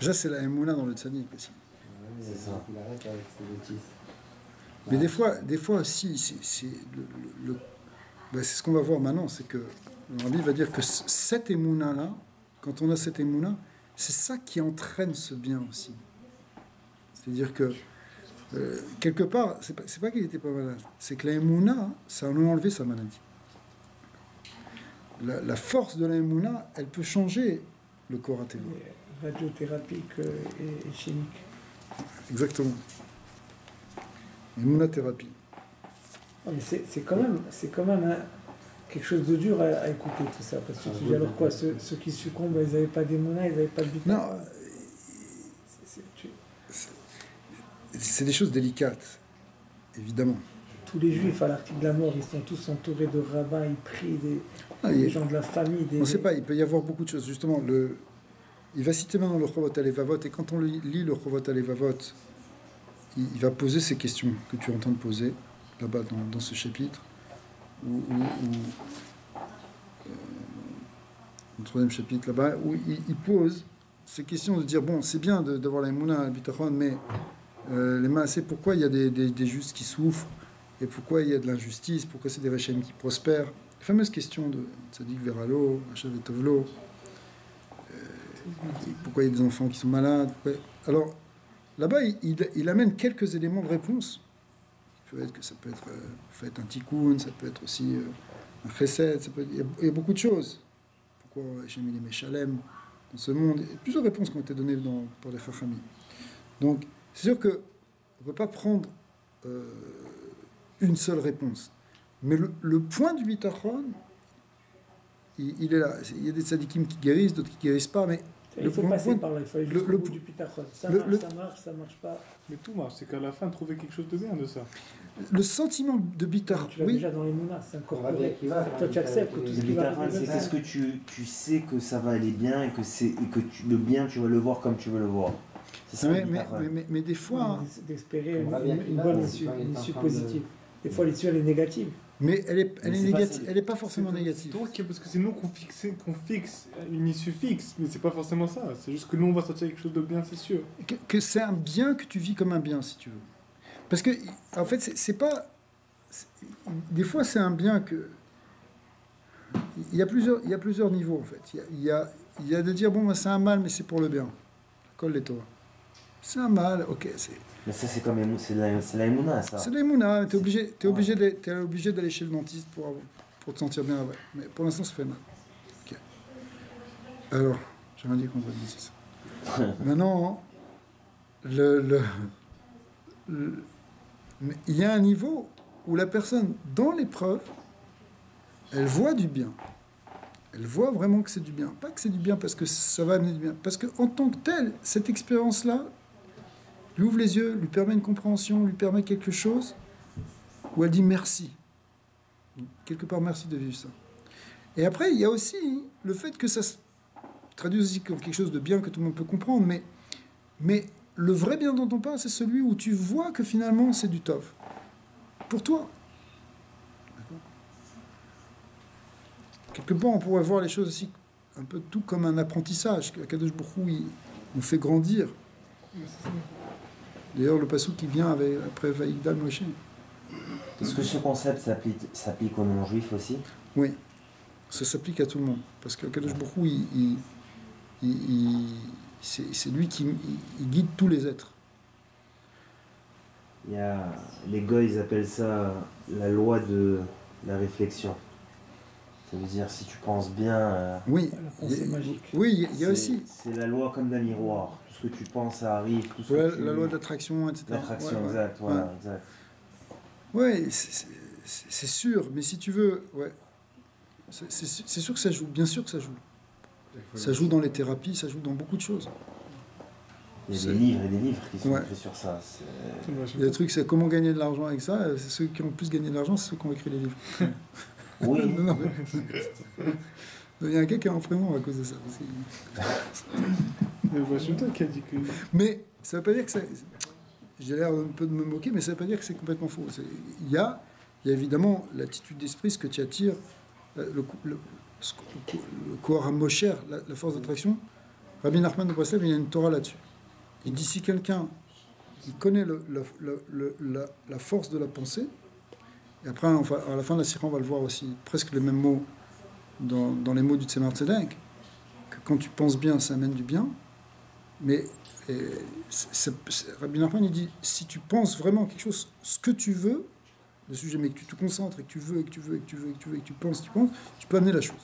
Ça, c'est la Emouna dans le tzaddik aussi. C'est ça. Il arrête avec ses bêtises. Mais des fois aussi, c'est ce qu'on va voir maintenant, c'est que le Rabbi va dire que cette Emouna-là, quand on a cette Emouna, c'est ça qui entraîne ce bien aussi. C'est-à-dire que, quelque part, c'est pas qu'il n'était pas malade, c'est que la Emouna, ça lui a enlevé sa maladie. La force de la Emouna, elle peut changer le corps à télo. Radiothérapique et chimique. Exactement. Emouna thérapie. Non, mais c'est quand même quelque chose de dur à écouter tout ça. Parce que tu dis alors quoi, ceux qui succombent, ils n'avaient pas d'émouna, ils n'avaient pas de bitachon. Non, c'est des choses délicates, évidemment. Tous les juifs à l'article de la mort, ils sont tous entourés de rabbins, ils prient, des gens de la famille. On ne sait pas, il peut y avoir beaucoup de choses. Justement, il va citer maintenant le Chovot Alevavot, et quand on lit le Chovot Alevavot, il va poser ces questions que tu es en train de poser, là-bas dans ce chapitre, le troisième chapitre là-bas, où il pose ces questions de dire, bon, c'est bien d'avoir la Emouna, la Bitachon, mais les Maasé, pourquoi il y a des justes qui souffrent, et pourquoi il y a de l'injustice, pourquoi c'est des Rechem qui prospèrent. La fameuse question de Tzadik Veralo, Hachav et Tovlo, pourquoi il y a des enfants qui sont malades. Alors, là-bas, il amène quelques éléments de réponse. Ça peut être fait un tikkun, ça peut être aussi un chesed, il y a beaucoup de choses. Pourquoi Hachem il est Meshalem dans ce monde? Il y a plusieurs réponses qui ont été données par les Chachamim. Donc, c'est sûr qu'on ne peut pas prendre une seule réponse. Mais le point du bitachon, il est là. Il y a des tzadikim qui guérissent, d'autres qui ne guérissent pas, mais il faut passer par là, il faut aller jusqu'au bout du bitachon. Ça marche pas. Mais tout marche, c'est qu'à la fin, trouver quelque chose de bien de ça. Le sentiment de bitachon, tu l'as déjà dans les mounas, c'est incorporé. Toi, tu acceptes que tout ce qui va arriver. C'est ce que tu sais que ça va aller bien et que le bien, tu vas le voir comme tu veux le voir. C'est ça, mais des fois... D'espérer une bonne issue, une issue positive. Des fois, l'issue, elle est négative. Mais elle est pas forcément négative. C'est parce que c'est nous qu'on fixe une issue fixe, mais c'est pas forcément ça. C'est juste que nous, on va sortir quelque chose de bien, c'est sûr. Que c'est un bien que tu vis comme un bien, si tu veux. Parce que, en fait, c'est pas... Des fois, c'est un bien que... Il y a plusieurs niveaux, en fait. Il y a de dire, bon, c'est un mal, mais c'est pour le bien. Colle les Torah. C'est un mal, ok, c'est... Mais ça, c'est la Emouna, ça. C'est la Emouna, t'es obligé d'aller chez le dentiste pour te sentir bien après. Mais pour l'instant, ça fait mal. Ok. Alors, j'ai rien dit contre le dentiste. Maintenant, il y a un niveau où la personne, dans l'épreuve, elle voit du bien. Elle voit vraiment que c'est du bien. Pas que c'est du bien parce que ça va amener du bien. Parce qu'en tant que tel, cette expérience-là, lui ouvre les yeux, lui permet une compréhension, lui permet quelque chose où elle dit merci. Quelque part, merci de vivre ça. Et après, il y a aussi le fait que ça se traduit aussi comme quelque chose de bien que tout le monde peut comprendre, mais le vrai bien dont on parle, c'est celui où tu vois que finalement, c'est du tov. Pour toi. Quelque part, on pourrait voir les choses aussi un peu tout comme un apprentissage. Kadosh Baruch Hu, il nous fait grandir. D'ailleurs, le passage qui vient après Vaïgdal Moshe. Est-ce que ce concept s'applique aux non-juifs aussi? Oui, ça s'applique à tout le monde. Parce que Kadosh Baruch Hu, c'est lui qui guide tous les êtres. Il y a, les gars, ils appellent ça la loi de la réflexion. Ça veut dire, si tu penses bien... oui, la pensée magique. Oui, il y a aussi... C'est la loi comme d'un miroir. Tout ce que tu penses, ça arrive. Tout ce que la loi d'attraction, etc. L'attraction, exact. Voilà, exact. Oui, c'est sûr, mais si tu veux... Ouais, c'est sûr que ça joue, bien sûr que ça joue. Ça joue dans les thérapies, ça joue dans beaucoup de choses. Il y a des livres et des livres qui sont faits sur ça. Il y a des trucs, c'est comment gagner de l'argent avec ça. C'est ceux qui ont le plus gagné de l'argent, c'est ceux qui ont écrit les livres. Oui. Non, il y a un gars qui est en prison à cause de ça. C'est toi qui as dit que... Mais ça ne veut pas dire que ça... J'ai l'air un peu de me moquer, mais ça ne veut pas dire que c'est complètement faux. Il y a évidemment l'attitude d'esprit, ce que tu attires, le Kohar Mosher, la force d'attraction. Rabbi Nachman de Breslev, il y a une Torah là-dessus. Il dit si quelqu'un qui connaît la force de la pensée, et après, à la fin de la Sira, on va le voir aussi, presque les mêmes mots dans les mots du Tzemar Tzedek, que quand tu penses bien, ça amène du bien. Mais Rabbi Nachman, il dit, si tu penses vraiment quelque chose, ce que tu veux, le sujet, mais que tu te concentres, et que tu veux, et que tu veux, et que tu veux, et que tu veux, et que tu penses, tu peux amener la chose.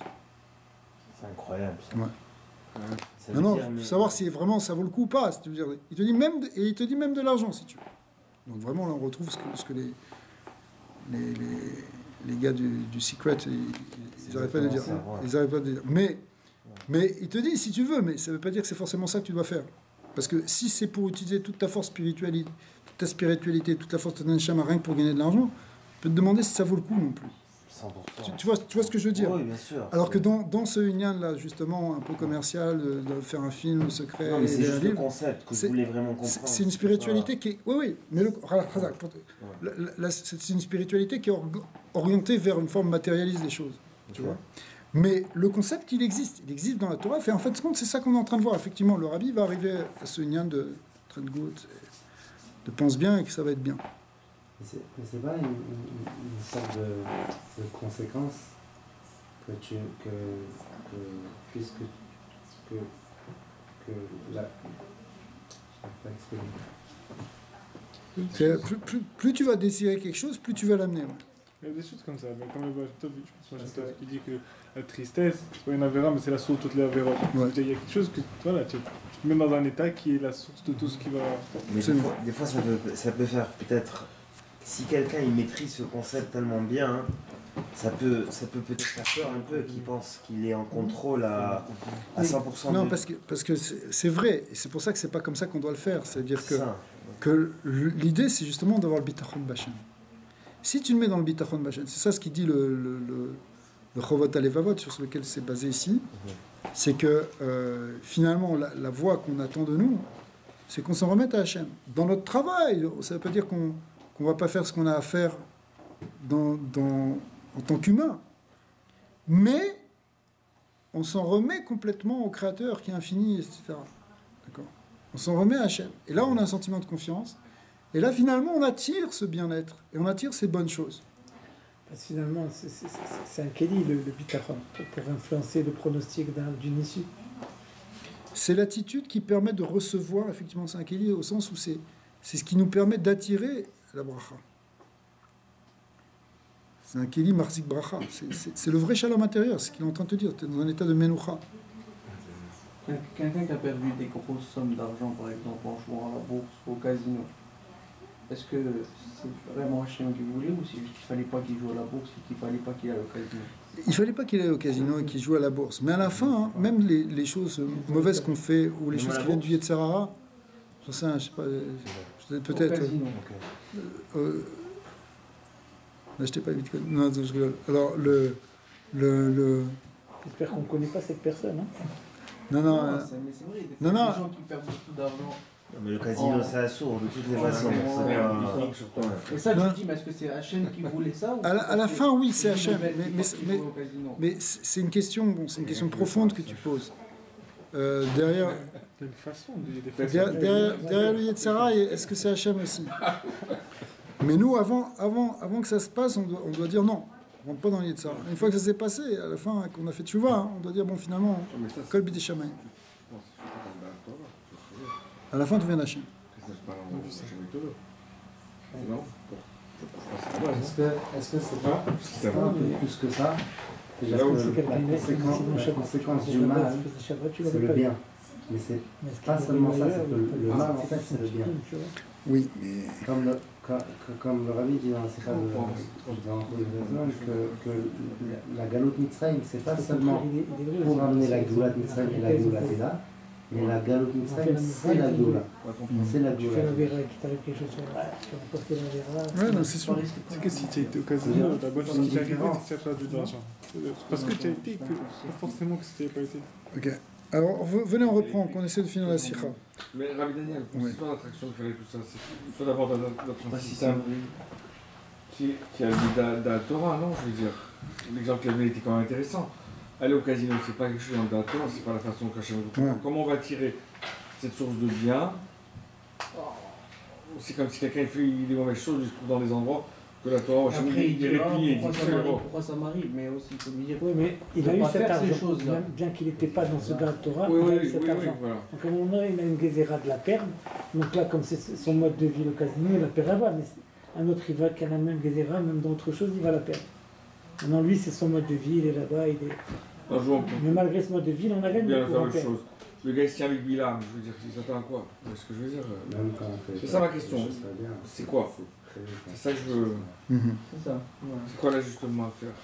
C'est incroyable. Ouais. Non, il faut savoir si vraiment ça vaut le coup ou pas. Il te dit même de l'argent, si tu veux. Donc vraiment, là, on retrouve ce que les gars du Secret, ils n'arrêtent pas de dire. Ils n'arrêtent pas de dire. Mais il te dit, si tu veux, mais ça ne veut pas dire que c'est forcément ça que tu dois faire. Parce que si c'est pour utiliser toute ta force spirituelle, toute ta spiritualité, toute la force de ton neshama, rien que pour gagner de l'argent, tu peux te demander si ça vaut le coup non plus. 100%. Tu vois ce que je veux dire? Oui, bien sûr. Alors que dans ce union-là, justement, un peu commercial, de faire un film secret, Non, mais c'est et juste un le livre, concept que je c'est- voulais vraiment comprendre. c'est une spiritualité qui est... Oui, oui, mais Ouais. c'est une spiritualité qui est orientée vers une forme matérialiste des choses, tu Ok. vois. Mais le concept, il existe dans la Torah. Et en fait, c'est ça qu'on est en train de voir. Effectivement, le rabbi va arriver à ce union de Trenghout, de pense bien et que ça va être bien. Mais c'est pas une sorte de conséquence puisque la... je sais pas expliquer. Plus tu vas désirer quelque chose, plus tu vas l'amener. Ouais. Il y a des choses comme ça, mais comme le Bajtov, je pense qui dit que la tristesse, c'est pas une avéra, mais c'est la source de toutes les avéras. Ouais. Il y a quelque chose que voilà, tu te mets dans un état qui est la source de tout ce qui va. Mais des fois ça peut faire peut-être. Si quelqu'un il maîtrise ce concept tellement bien, hein, ça peut peut-être faire peur un peu, qu'il pense qu'il est en contrôle à 100%. Non, parce que c'est vrai, et c'est pour ça que c'est pas comme ça qu'on doit le faire. C'est-à-dire que l'idée, c'est justement d'avoir le bitachon bachem. Si tu le mets dans le bitachon bachem, c'est ça ce qu'il dit le Chovot Alevavot, sur lequel c'est basé ici, c'est que finalement, la voie qu'on attend de nous, c'est qu'on s'en remette à Hachem. Dans notre travail, ça veut pas dire qu'on va pas faire ce qu'on a à faire en tant qu'humain, mais on s'en remet complètement au Créateur qui est infini, etc. D'accord ? On s'en remet à Hachem. Et là, on a un sentiment de confiance. Et là, finalement, on attire ce bien-être. Et on attire ces bonnes choses. Parce que finalement, c'est un kéli, le bitachon, pour influencer le pronostic d'une issue. C'est l'attitude qui permet de recevoir, effectivement, c'est un kéli au sens où c'est ce qui nous permet d'attirer la bracha. C'est un kéli marzik bracha. C'est le vrai shalom intérieur, c'est ce qu'il est en train de te dire. Tu es dans un état de menoucha. Quelqu'un qui a perdu des grosses sommes d'argent, par exemple, en jouant à la bourse ou au casino, est-ce que c'est vraiment Hachem qui voulait ou c'est juste qu'il fallait pas qu'il joue à la bourse et qu'il fallait pas qu'il aille au casino? Il fallait pas qu'il aille au casino et qu'il joue à la bourse. Mais à la fin, hein, même les choses mauvaises qu'on fait ou les choses qui viennent du Yetzirah, je sais pas, peut-être... Au casino. N'achetez pas le bitcoin. Non, je rigole. Alors, J'espère qu'on ne connaît pas cette personne. Hein. Non, Mais c'est vrai, des non, non. gens qui perdent beaucoup d'argent. Mais le casino, c'est assourd de toutes les façons. Et ça, je dis, mais est-ce que c'est Hachem qui voulait ça ou à la fin, oui, c'est Hachem. Mais Mais c'est une question, c'est une question profonde que tu poses. Derrière, Il y a une façon, derrière le Yetzirah, est-ce que c'est Hachem aussi? Mais nous, avant que ça se passe, on doit dire non. On ne rentre pas dans le Yetzirah. Une fois que ça s'est passé, à la fin, qu'on a fait tchouva, hein, on doit dire bon, finalement, Kol B'Di Shamayim. À la fin, tu viens d'Hachem. Est-ce que c'est pas plus que ça? C'est La conséquence du mal, c'est le bien. Mais c'est pas seulement ça, c'est que le mal, en fait, c'est le bien. Oui, mais... Comme le rabbi dit dans la Sikha que la galoute Mitzrayim, c'est pas seulement pour amener la Geulat Mitzrayim et la Geulat Ela, mais la galoute Mitzrayim, c'est la Geulah. C'est la Tu fais la Geulah. vera, qu'il t'arrive quelque chose sur la... Tu vas porter la vera... Ouais, non, c'est sûr. C'est que si tu as été au casino, la bonne chose qui t'est arrivée, c'est que tu as perdu de l'argent. Parce que tu as été, que pas forcément que si tu n'avais pas été. Ok. Alors, venez, on reprend, qu'on essaie de finir la sikha. Mais Rabbi Daniel, pour Ouais. cette histoire d'attraction de faire tout ça, il faut d'abord notre système qui a le de la Torah, non? Je veux dire, l'exemple qu'il avait était quand même intéressant. Aller au casino, c'est pas quelque chose dans la Torah, c'est pas la façon qu'Hachem veut. Ouais. Comment on va tirer cette source de bien? C'est comme si quelqu'un fait des mauvaises choses, il se trouve dans des endroits que la Torah, Hachem, Après, il il est dira répugné, il dit pourquoi ça m'arrive, mais aussi il faut lui dire. Oui, mais il faut a eu pas cet faire ces argent, choses-là. même bien qu'il n'était pas dans ce gars de Torah, Oui, il a eu oui, cet oui, argent. voilà. Donc à un moment donné, il a une gézéra de la perdre. Donc là, comme c'est son mode de vie, le casino, il la perd là-bas. Mais un autre, il va qui a la même gézéra, même dans autre chose, il va la perdre. Maintenant, lui, c'est son mode de vie, il est là-bas, il est... Un jour, Mais malgré ce mode de vie, il en a on gagné. peut bien pour faire en une perdre. chose. Le gars, il se tient avec Bilam, je veux dire, il s'attend à quoi? Vous voyez ce que je veux dire? Même quand on fait C'est ça ma question. ça serait bien. C'est quoi? C'est ça que je veux. Mhm. C'est ça. Voilà. C'est quoi l'ajustement à faire?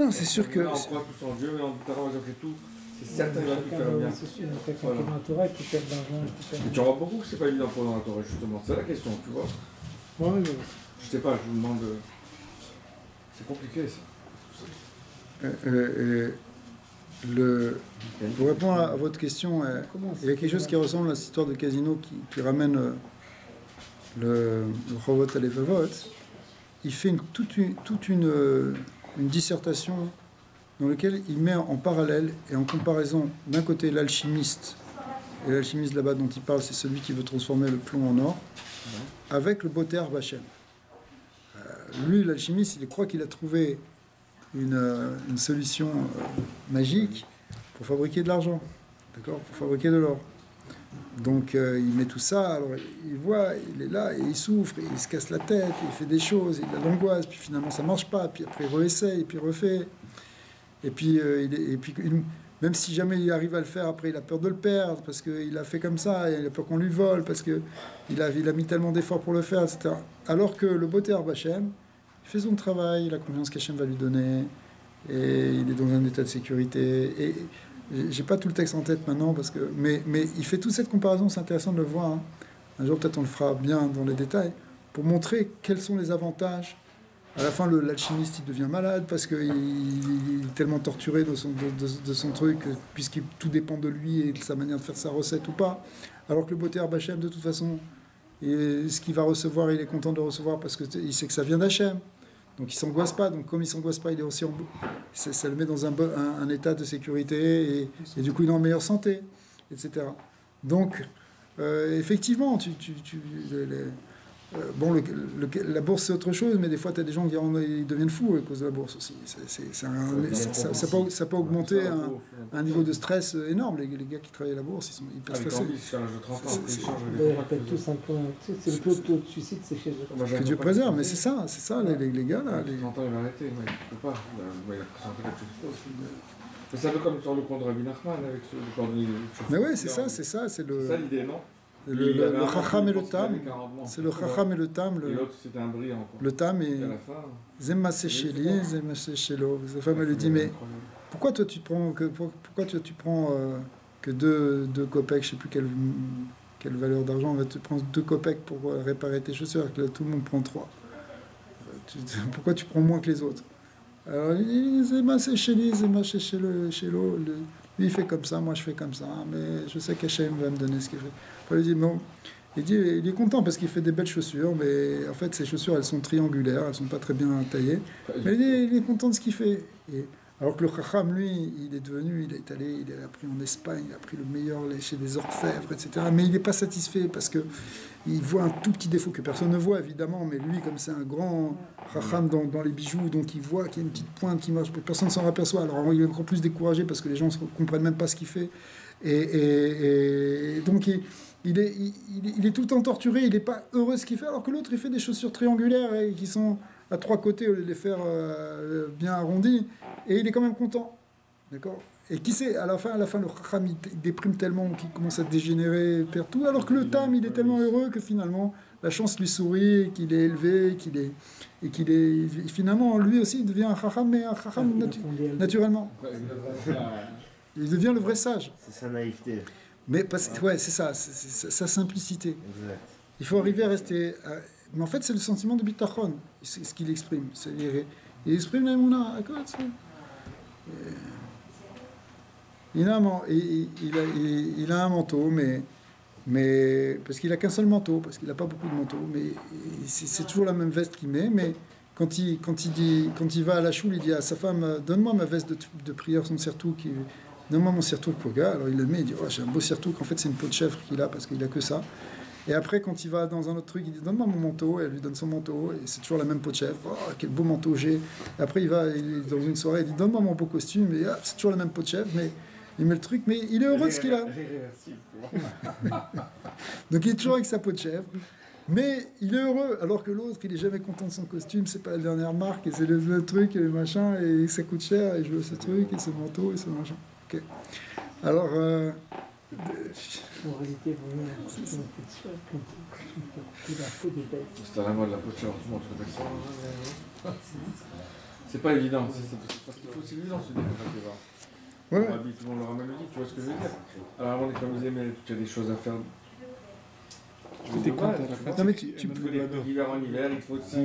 Non, c'est sûr que... On croit tous en Dieu, mais on peut fait tout. C'est certain qu'il va tout faire bien. C'est sûr, quelqu'un qui Voilà. est dans la Torah, il peut perdre d'argent, il peut perdre... Mais tu en vois beaucoup que c'est pas évident pour dans la Torah, justement. C'est la question, tu vois. Ouais, Je sais pas, je vous demande. C'est compliqué ça. Pour répondre à votre question, il y a quelque chose qui ressemble à cette histoire de casino qui ramène le Chovot à l'Evavot. Il fait toute une dissertation dans laquelle il met en parallèle et en comparaison d'un côté l'alchimiste, et l'alchimiste là-bas dont il parle, c'est celui qui veut transformer le plomb en or, avec le Boter Bachem. Lui, l'alchimiste, il croit qu'il a trouvé une solution magique pour fabriquer de l'argent, d'accord, pour fabriquer de l'or. Donc il met tout ça, alors il voit, il est là, et il souffre, et il se casse la tête, et il fait des choses, il a de l'angoisse, puis finalement ça marche pas, puis après il réessaye, puis il refait. Et puis, même si jamais il arrive à le faire, après il a peur de le perdre, parce qu'il a fait comme ça, et il a peur qu'on lui vole, parce qu'il a mis tellement d'efforts pour le faire, etc. Alors que le Boter Bachem, il fait son travail, la confiance qu'Hachem va lui donner, et il est dans un état de sécurité. Et j'ai pas tout le texte en tête maintenant, mais il fait toute cette comparaison, c'est intéressant de le voir. Hein. Un jour, peut-être on le fera bien dans les détails, pour montrer quels sont les avantages. À la fin, l'alchimiste, il devient malade parce qu'il est tellement torturé de son truc, puisque tout dépend de lui et de sa manière de faire sa recette ou pas. Alors que le Boter Bachem, de toute façon, ce qu'il va recevoir, il est content de le recevoir parce qu'il sait que ça vient d'Hachem. Donc il ne s'angoisse pas. Donc comme il ne s'angoisse pas, il est aussi ça le met dans un état de sécurité et du coup, il est en meilleure santé, etc. Donc, effectivement, la bourse c'est autre chose, mais des fois tu as des gens qui ils deviennent fous à cause de la bourse aussi. Ça peut augmenter un niveau de stress énorme. Les gars qui travaillent à la bourse, ils sont hyper stressés. Ils rappellent tous un peu, c'est le plus taux de suicide, c'est chez eux. Que Dieu préserve, mais c'est ça les gars là. 30 ans il va arrêter, mais il ne peut pas. Il a présenté quelque chose. C'est un peu comme sur le compte de Rabbi Nachman avec le cordonnier. Mais oui, c'est ça, c'est le. C'est ça l'idée, non? Le Chacham et le Tam, c'est le Chacham et le Tam. Et l'autre, c'était un brillant. Le Tam et Zemassé Sheli, Zemassé Shelo. Sa femme, elle lui dit, mais pourquoi toi tu prends que deux copecs, je ne sais plus quelle valeur d'argent, tu prends 2 copecs pour réparer tes chaussures, alors que là, tout le monde prend 3. Pourquoi tu prends moins que les autres? Alors, il dit, Zemassé Sheli, Zemassé Shelo. Lui, il fait comme ça, moi je fais comme ça, mais je sais qu'Hachem va me donner ce qu'il fait. Il dit, non. Il est content parce qu'il fait des belles chaussures, mais en fait, ces chaussures, elles sont triangulaires, elles sont pas très bien taillées. Mais il est content de ce qu'il fait. Alors que le Chacham, lui, il a appris en Espagne, il a pris le meilleur chez des orfèvres, etc. Mais il n'est pas satisfait parce que il voit un tout petit défaut que personne ne voit, évidemment, mais lui, comme c'est un grand Chacham dans les bijoux, donc il voit qu'il y a une petite pointe qui marche, personne ne s'en aperçoit. Alors il est encore plus découragé parce que les gens ne comprennent même pas ce qu'il fait. Et donc il est tout le temps torturé, il n'est pas heureux de ce qu'il fait, alors que l'autre, il fait des chaussures triangulaires et qui sont à 3 côtés au lieu de les faire bien arrondies, et il est quand même content. D'accord? Et qui sait, à la fin, le Chacham, il déprime tellement qu'il commence à dégénérer, il perd tout, alors que le Tam, il est tellement heureux que finalement, la chance lui sourit, qu'il est élevé, finalement, lui aussi, il devient un Chacham, mais un Chacham naturellement. Il devient le vrai sage. C'est sa naïveté. Mais ouais, c'est ça, c'est sa simplicité. Exact. Il faut arriver à rester... Mais en fait, c'est le sentiment de bitachon, c'est ce qu'il exprime. Il exprime l'émouna. Il a un manteau, mais parce qu'il n'a qu'un seul manteau, parce qu'il n'a pas beaucoup de manteaux, mais c'est toujours la même veste qu'il met, mais quand il va à la choule, il dit à sa femme, donne-moi ma veste de prière, son surtout, donne-moi mon surtout pour le gars. Alors il le met, il dit, oh, j'ai un beau surtout, qu'en fait c'est une peau de chèvre qu'il a, parce qu'il n'a que ça. Et après, quand il va dans un autre truc, il dit, donne-moi mon manteau, et elle lui donne son manteau, et c'est toujours la même peau de chèvre. Oh, quel beau manteau j'ai. Et après, il est dans une soirée, il dit, donne-moi mon beau costume, et c'est toujours la même peau de chèvre, mais il met le truc, mais il est heureux de ce qu'il a. Donc il est toujours avec sa peau de chèvre, mais il est heureux, alors que l'autre, il est jamais content de son costume, c'est pas la dernière marque, et c'est le truc, et le machin, et ça coûte cher, et je veux ce truc, et ce manteau, et ce machin. Ok. Alors... En réalité, c'est à la mode la peau de chèvre, tout le monde fait ça. C'est pas évident, parce qu'il faut aussi évident se dire que ouais. Tout le monde leur a même dit, tu vois ce que je veux dire. Alors avant d'économiser, mais tu as des choses à faire. T'es content. Non mais il faut des l'hiver en hiver, il faut aussi.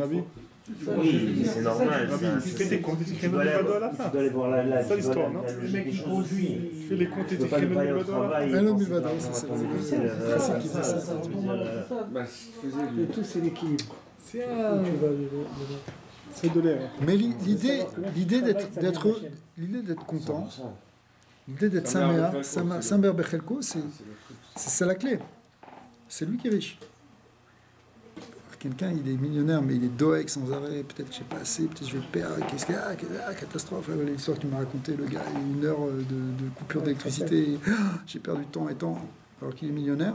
Oui, c'est normal. Rabbi, il fait des comptes, il écrit Tu dois Mélibado à la tu fin. dois aller voir la C'est ça l'histoire, non? Le mec qui conduit. Il fait les comptes, Tu il peux pas écrit ne pas aller au Mélibado à la fin. travail. Ah non, penser Mélibado, d'argent c'est à ça, ton c'est domicile, ça, c'est qui fait ça. Ça retombe à tout ça. Bah, ce qu'il faisait, Et lui. tout, c'est l'équilibre. C'est Où un... tu vas C'est de l'air. Mais l'idée d'être C'est content, pour ça. l'idée d'être Samer Bechelko, c'est la clé. C'est lui qui est riche. Quelqu'un, il est millionnaire, mais il est doeg sans arrêt. Peut-être que j'ai pas assez, peut-être que je vais perdre. Qu'est-ce qu'il y a? Catastrophe. L'histoire que tu m'as raconté, le gars, il a une heure de coupure d'électricité. J'ai perdu temps et temps. Alors qu'il est millionnaire.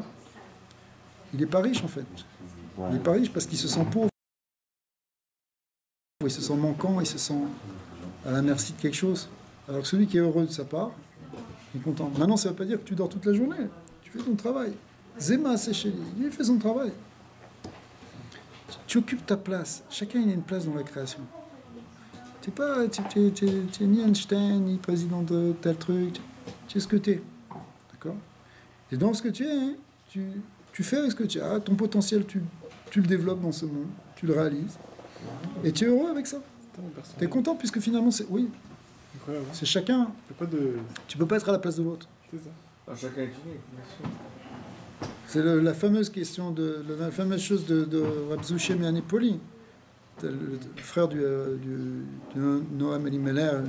Il n'est pas riche, en fait. Ouais. Il n'est pas riche parce qu'il se sent pauvre. Il se sent manquant, il se sent à la merci de quelque chose. Alors que celui qui est heureux de sa part, il est content. Maintenant, ça ne veut pas dire que tu dors toute la journée. Tu fais ton travail. Zema, c'est chez lui. Il fait son travail. Tu occupes ta place. Chacun il a une place dans la création. Tu n'es ni Einstein, ni président de tel truc. Tu es ce que tu es. D'accord? Et dans ce que tu es, hein, tu fais avec ce que tu as. Ton potentiel, tu le développes dans ce monde. Tu le réalises. Et tu es heureux avec ça. Tu es content puisque finalement, oui, Incroyable. c'est chacun. Il n'y a pas de... Tu peux pas être à la place de l'autre. C'est ça. Ah, chacun est unique, bien sûr. C'est la fameuse question la fameuse chose de Rab Zouché Mianipoli, le frère du Noam Elimelech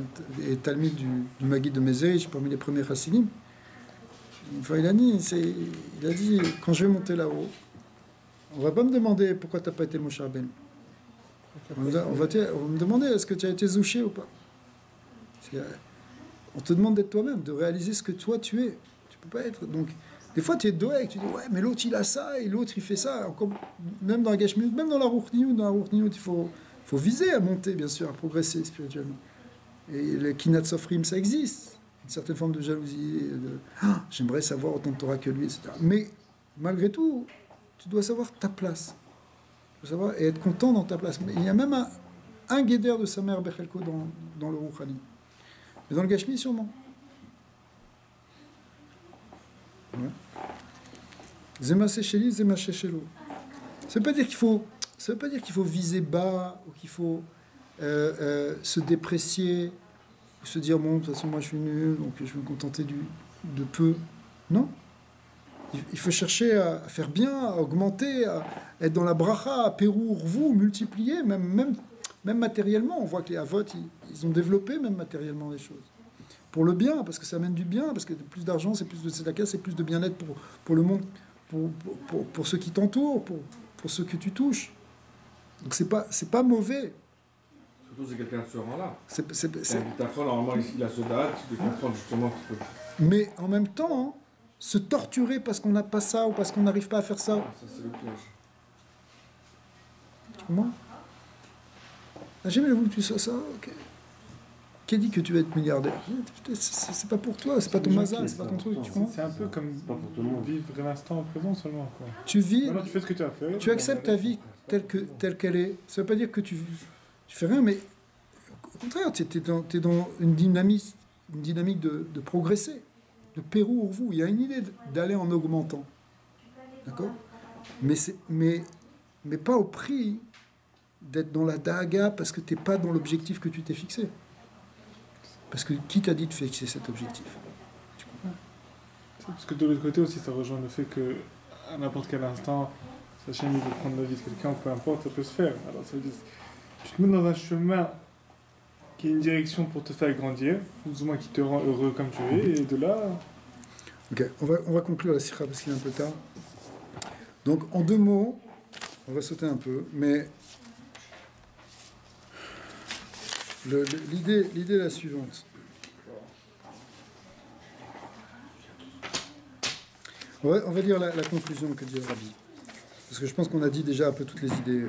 et Talmud du Maguid de Mezerich, parmi les premiers Chassidim. Enfin, il a dit, quand je vais monter là-haut, on va pas me demander pourquoi tu n'as pas été Moshe Rabbeinu. On va me demander est-ce que tu as été Zouché ou pas. On te demande d'être toi-même, de réaliser ce que toi tu es. Tu peux pas être. Donc, des fois, tu es doeg, tu dis ouais, mais l'autre il a ça et l'autre il fait ça. Encore, même dans la Gashmiut, même dans la Ruchniout, il faut viser à monter, bien sûr, à progresser spirituellement. Et le Kinat Sofrim, ça existe. Une certaine forme de jalousie, j'aimerais savoir autant de Torah que lui, etc. Mais malgré tout, tu dois savoir ta place. Tu dois savoir et être content dans ta place. Mais il y a même un guédère de sa mère Bechelko dans le Rouhani. Mais dans le Gashmi, sûrement. Ouais. Zema Secheli, Zema Shechelo. Ça ne veut pas dire qu'il faut viser bas ou qu'il faut se déprécier ou se dire bon de toute façon moi je suis nul donc je vais me contenter de peu. Non. Il faut chercher à faire bien, à augmenter, à être dans la bracha, à pérour vous, multiplier, même matériellement. On voit que les Avot ils ont développé même matériellement les choses. Pour le bien, parce que ça amène du bien, parce que plus d'argent, c'est plus de tzedaka, c'est plus de bien-être pour le monde, pour ceux qui t'entourent, pour ceux que tu touches. Donc c'est pas mauvais. Surtout c'est quelqu'un de ce rang-là. C'est- Normalement, il a ce date, tu peux comprendre justement qu'il faut... Mais en même temps, hein, se torturer parce qu'on n'a pas ça ou parce qu'on n'arrive pas à faire ça, Ça, c'est le piège. tu comprends? Ah, j'ai jamais voulu que tu sois ça, ok. Qui dit que tu vas être milliardaire? C'est pas pour toi, c'est pas ton mazal, c'est pas ton truc, tu comprends? C'est un peu comme pas pour tout le monde. vivre l'instant présent seulement. Quoi. Tu vis, Maintenant, tu fais ce que tu as fait. tu acceptes ta vie telle qu'elle est. Ça veut pas dire que tu fais rien, mais au contraire, tu es dans une dynamique de progresser, de Pérou vous. Il y a une idée d'aller en augmentant. D'accord? Mais pas au prix d'être dans la daga parce que tu n'es pas dans l'objectif que tu t'es fixé. Parce que qui t'a dit de fixer cet objectif? Tu comprends? Parce que de l'autre côté aussi, ça rejoint le fait que à n'importe quel instant, sa chaîne il veut prendre la vie de quelqu'un, peu importe, ça peut se faire. Alors ça veut dire, tu te mets dans un chemin qui est une direction pour te faire grandir, plus ou moins qui te rend heureux comme tu es, et de là... Ok, on va conclure la sikha parce qu'il est un peu tard. Donc en 2 mots, on va sauter un peu, mais l'idée est la suivante. On va dire la conclusion que dit Rabbi. Parce que je pense qu'on a dit déjà un peu toutes les idées.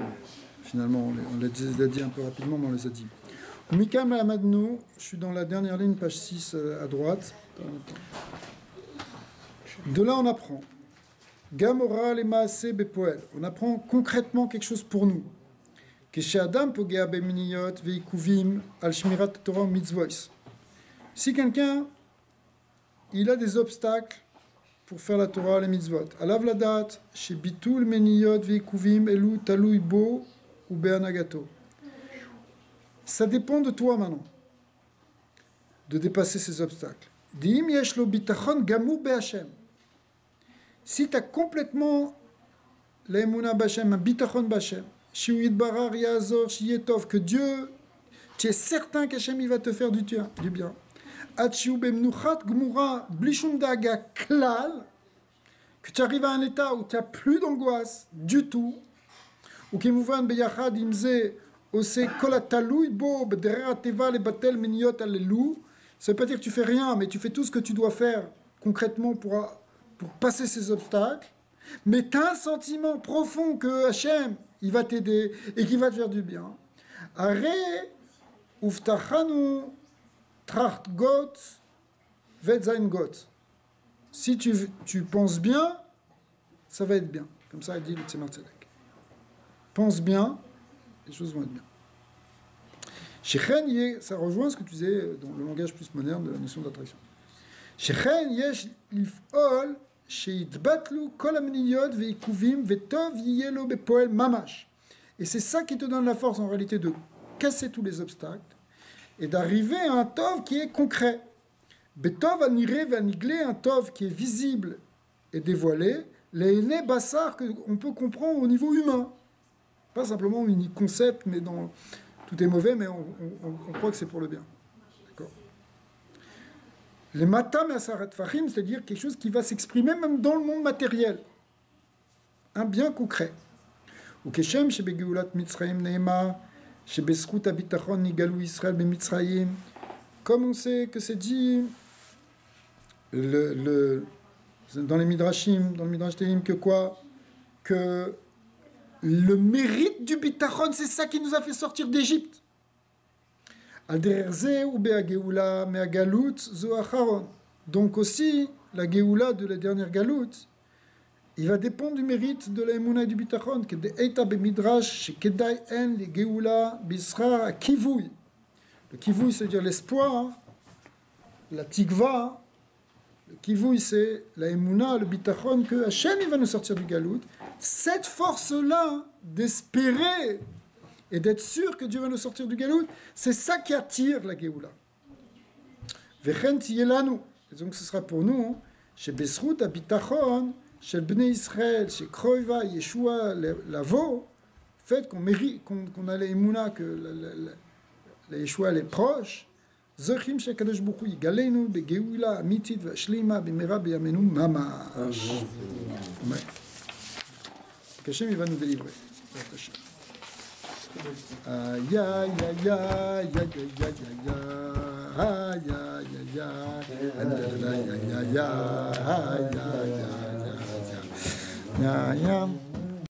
Finalement, on les a dit un peu rapidement, mais on les a dit. Mikam Amadnou, je suis dans la dernière ligne, page 6 à droite. De là, on apprend. Gamora le maase bepoel. On apprend concrètement quelque chose pour nous. Si quelqu'un il a des obstacles pour faire la Torah les mitzvot, alav ladat chez bitul meniyot veikuvim elu talui bo ou beanagato. Ça dépend de toi maintenant, de dépasser ces obstacles. Dim yesh lo bitachon gamur be'Hashem. Si tu as complètement l'emuna b'Hashem, un bitachon b'Hashem, shiu yitbarar ya'azor shiyetov, que Dieu, tu es certain qu'Hashem il va te faire du bien. Ad shiu b'mnuchat gmura blishum daga klal, que tu arrives à un état où tu n'as plus d'angoisse du tout, ou qui mouvan beyachad imze ose kol talui bo b'derer ateva lebatel miniot alelu. Ça ne veut pas dire que tu fais rien, mais tu fais tout ce que tu dois faire concrètement pour passer ces obstacles. Mais tu as un sentiment profond que Hachem, il va t'aider et qu'il va te faire du bien. Are uftachanu tracht got vetzain got. Si tu penses bien, ça va être bien. Comme ça, il dit le Tzemar Tzedek. Pense bien, les choses vont être bien. Shechen, ça rejoint ce que tu disais dans le langage plus moderne de la notion d'attraction. Shechen yesh lif'ol sheitbatlu kol amniyot veikuvim vetov yiyelo bepoel mamash. Et c'est ça qui te donne la force en réalité de casser tous les obstacles et d'arriver à un tov qui est concret. Betov aniré vaniglé, un tov qui est visible et dévoilé, les bassar qu'on peut comprendre au niveau humain. Pas simplement un concept, mais dans... Tout est mauvais, mais on croit que c'est pour le bien. D'accord. Les matam et asarat fahim, c'est-à-dire quelque chose qui va s'exprimer même dans le monde matériel. Un bien concret. Ou keshem shebegeulat mitzrayim neema, shebezchut habitachon nigalu Israël bemitzrayim. Comme on sait que c'est dit dans les midrashim, dans le midrash Tehillim, que quoi? Que le mérite du bitachon, c'est ça qui nous a fait sortir d'Égypte. Donc aussi, la Géoula de la dernière Galout, il va dépendre du mérite de la Emouna et du bitachon. Le kivouy, c'est-à-dire l'espoir, la tikva. Le kivouy, c'est la Emouna, le bitachon, que Hachem il va nous sortir du Galout. Cette force-là d'espérer et d'être sûr que Dieu va nous sortir du Galout, c'est ça qui attire la Géoula. Vechen tiyelanu. Et donc ce sera pour nous, chez Besrout habitachon, chez Bnei Israël, chez Kroiva, Yeshua, Lavo, fait qu'on mérite, qu'on a l'Emouna, que la Yeshua elle est proche. Zochim shekadosh Baruch Hu yigalenu begeula amitit vashlima bimera biyamenu mamash. Hachem il va nous délivrer. Ya ya ya ya ya ya ya ya ya ya ya ya ya ya ya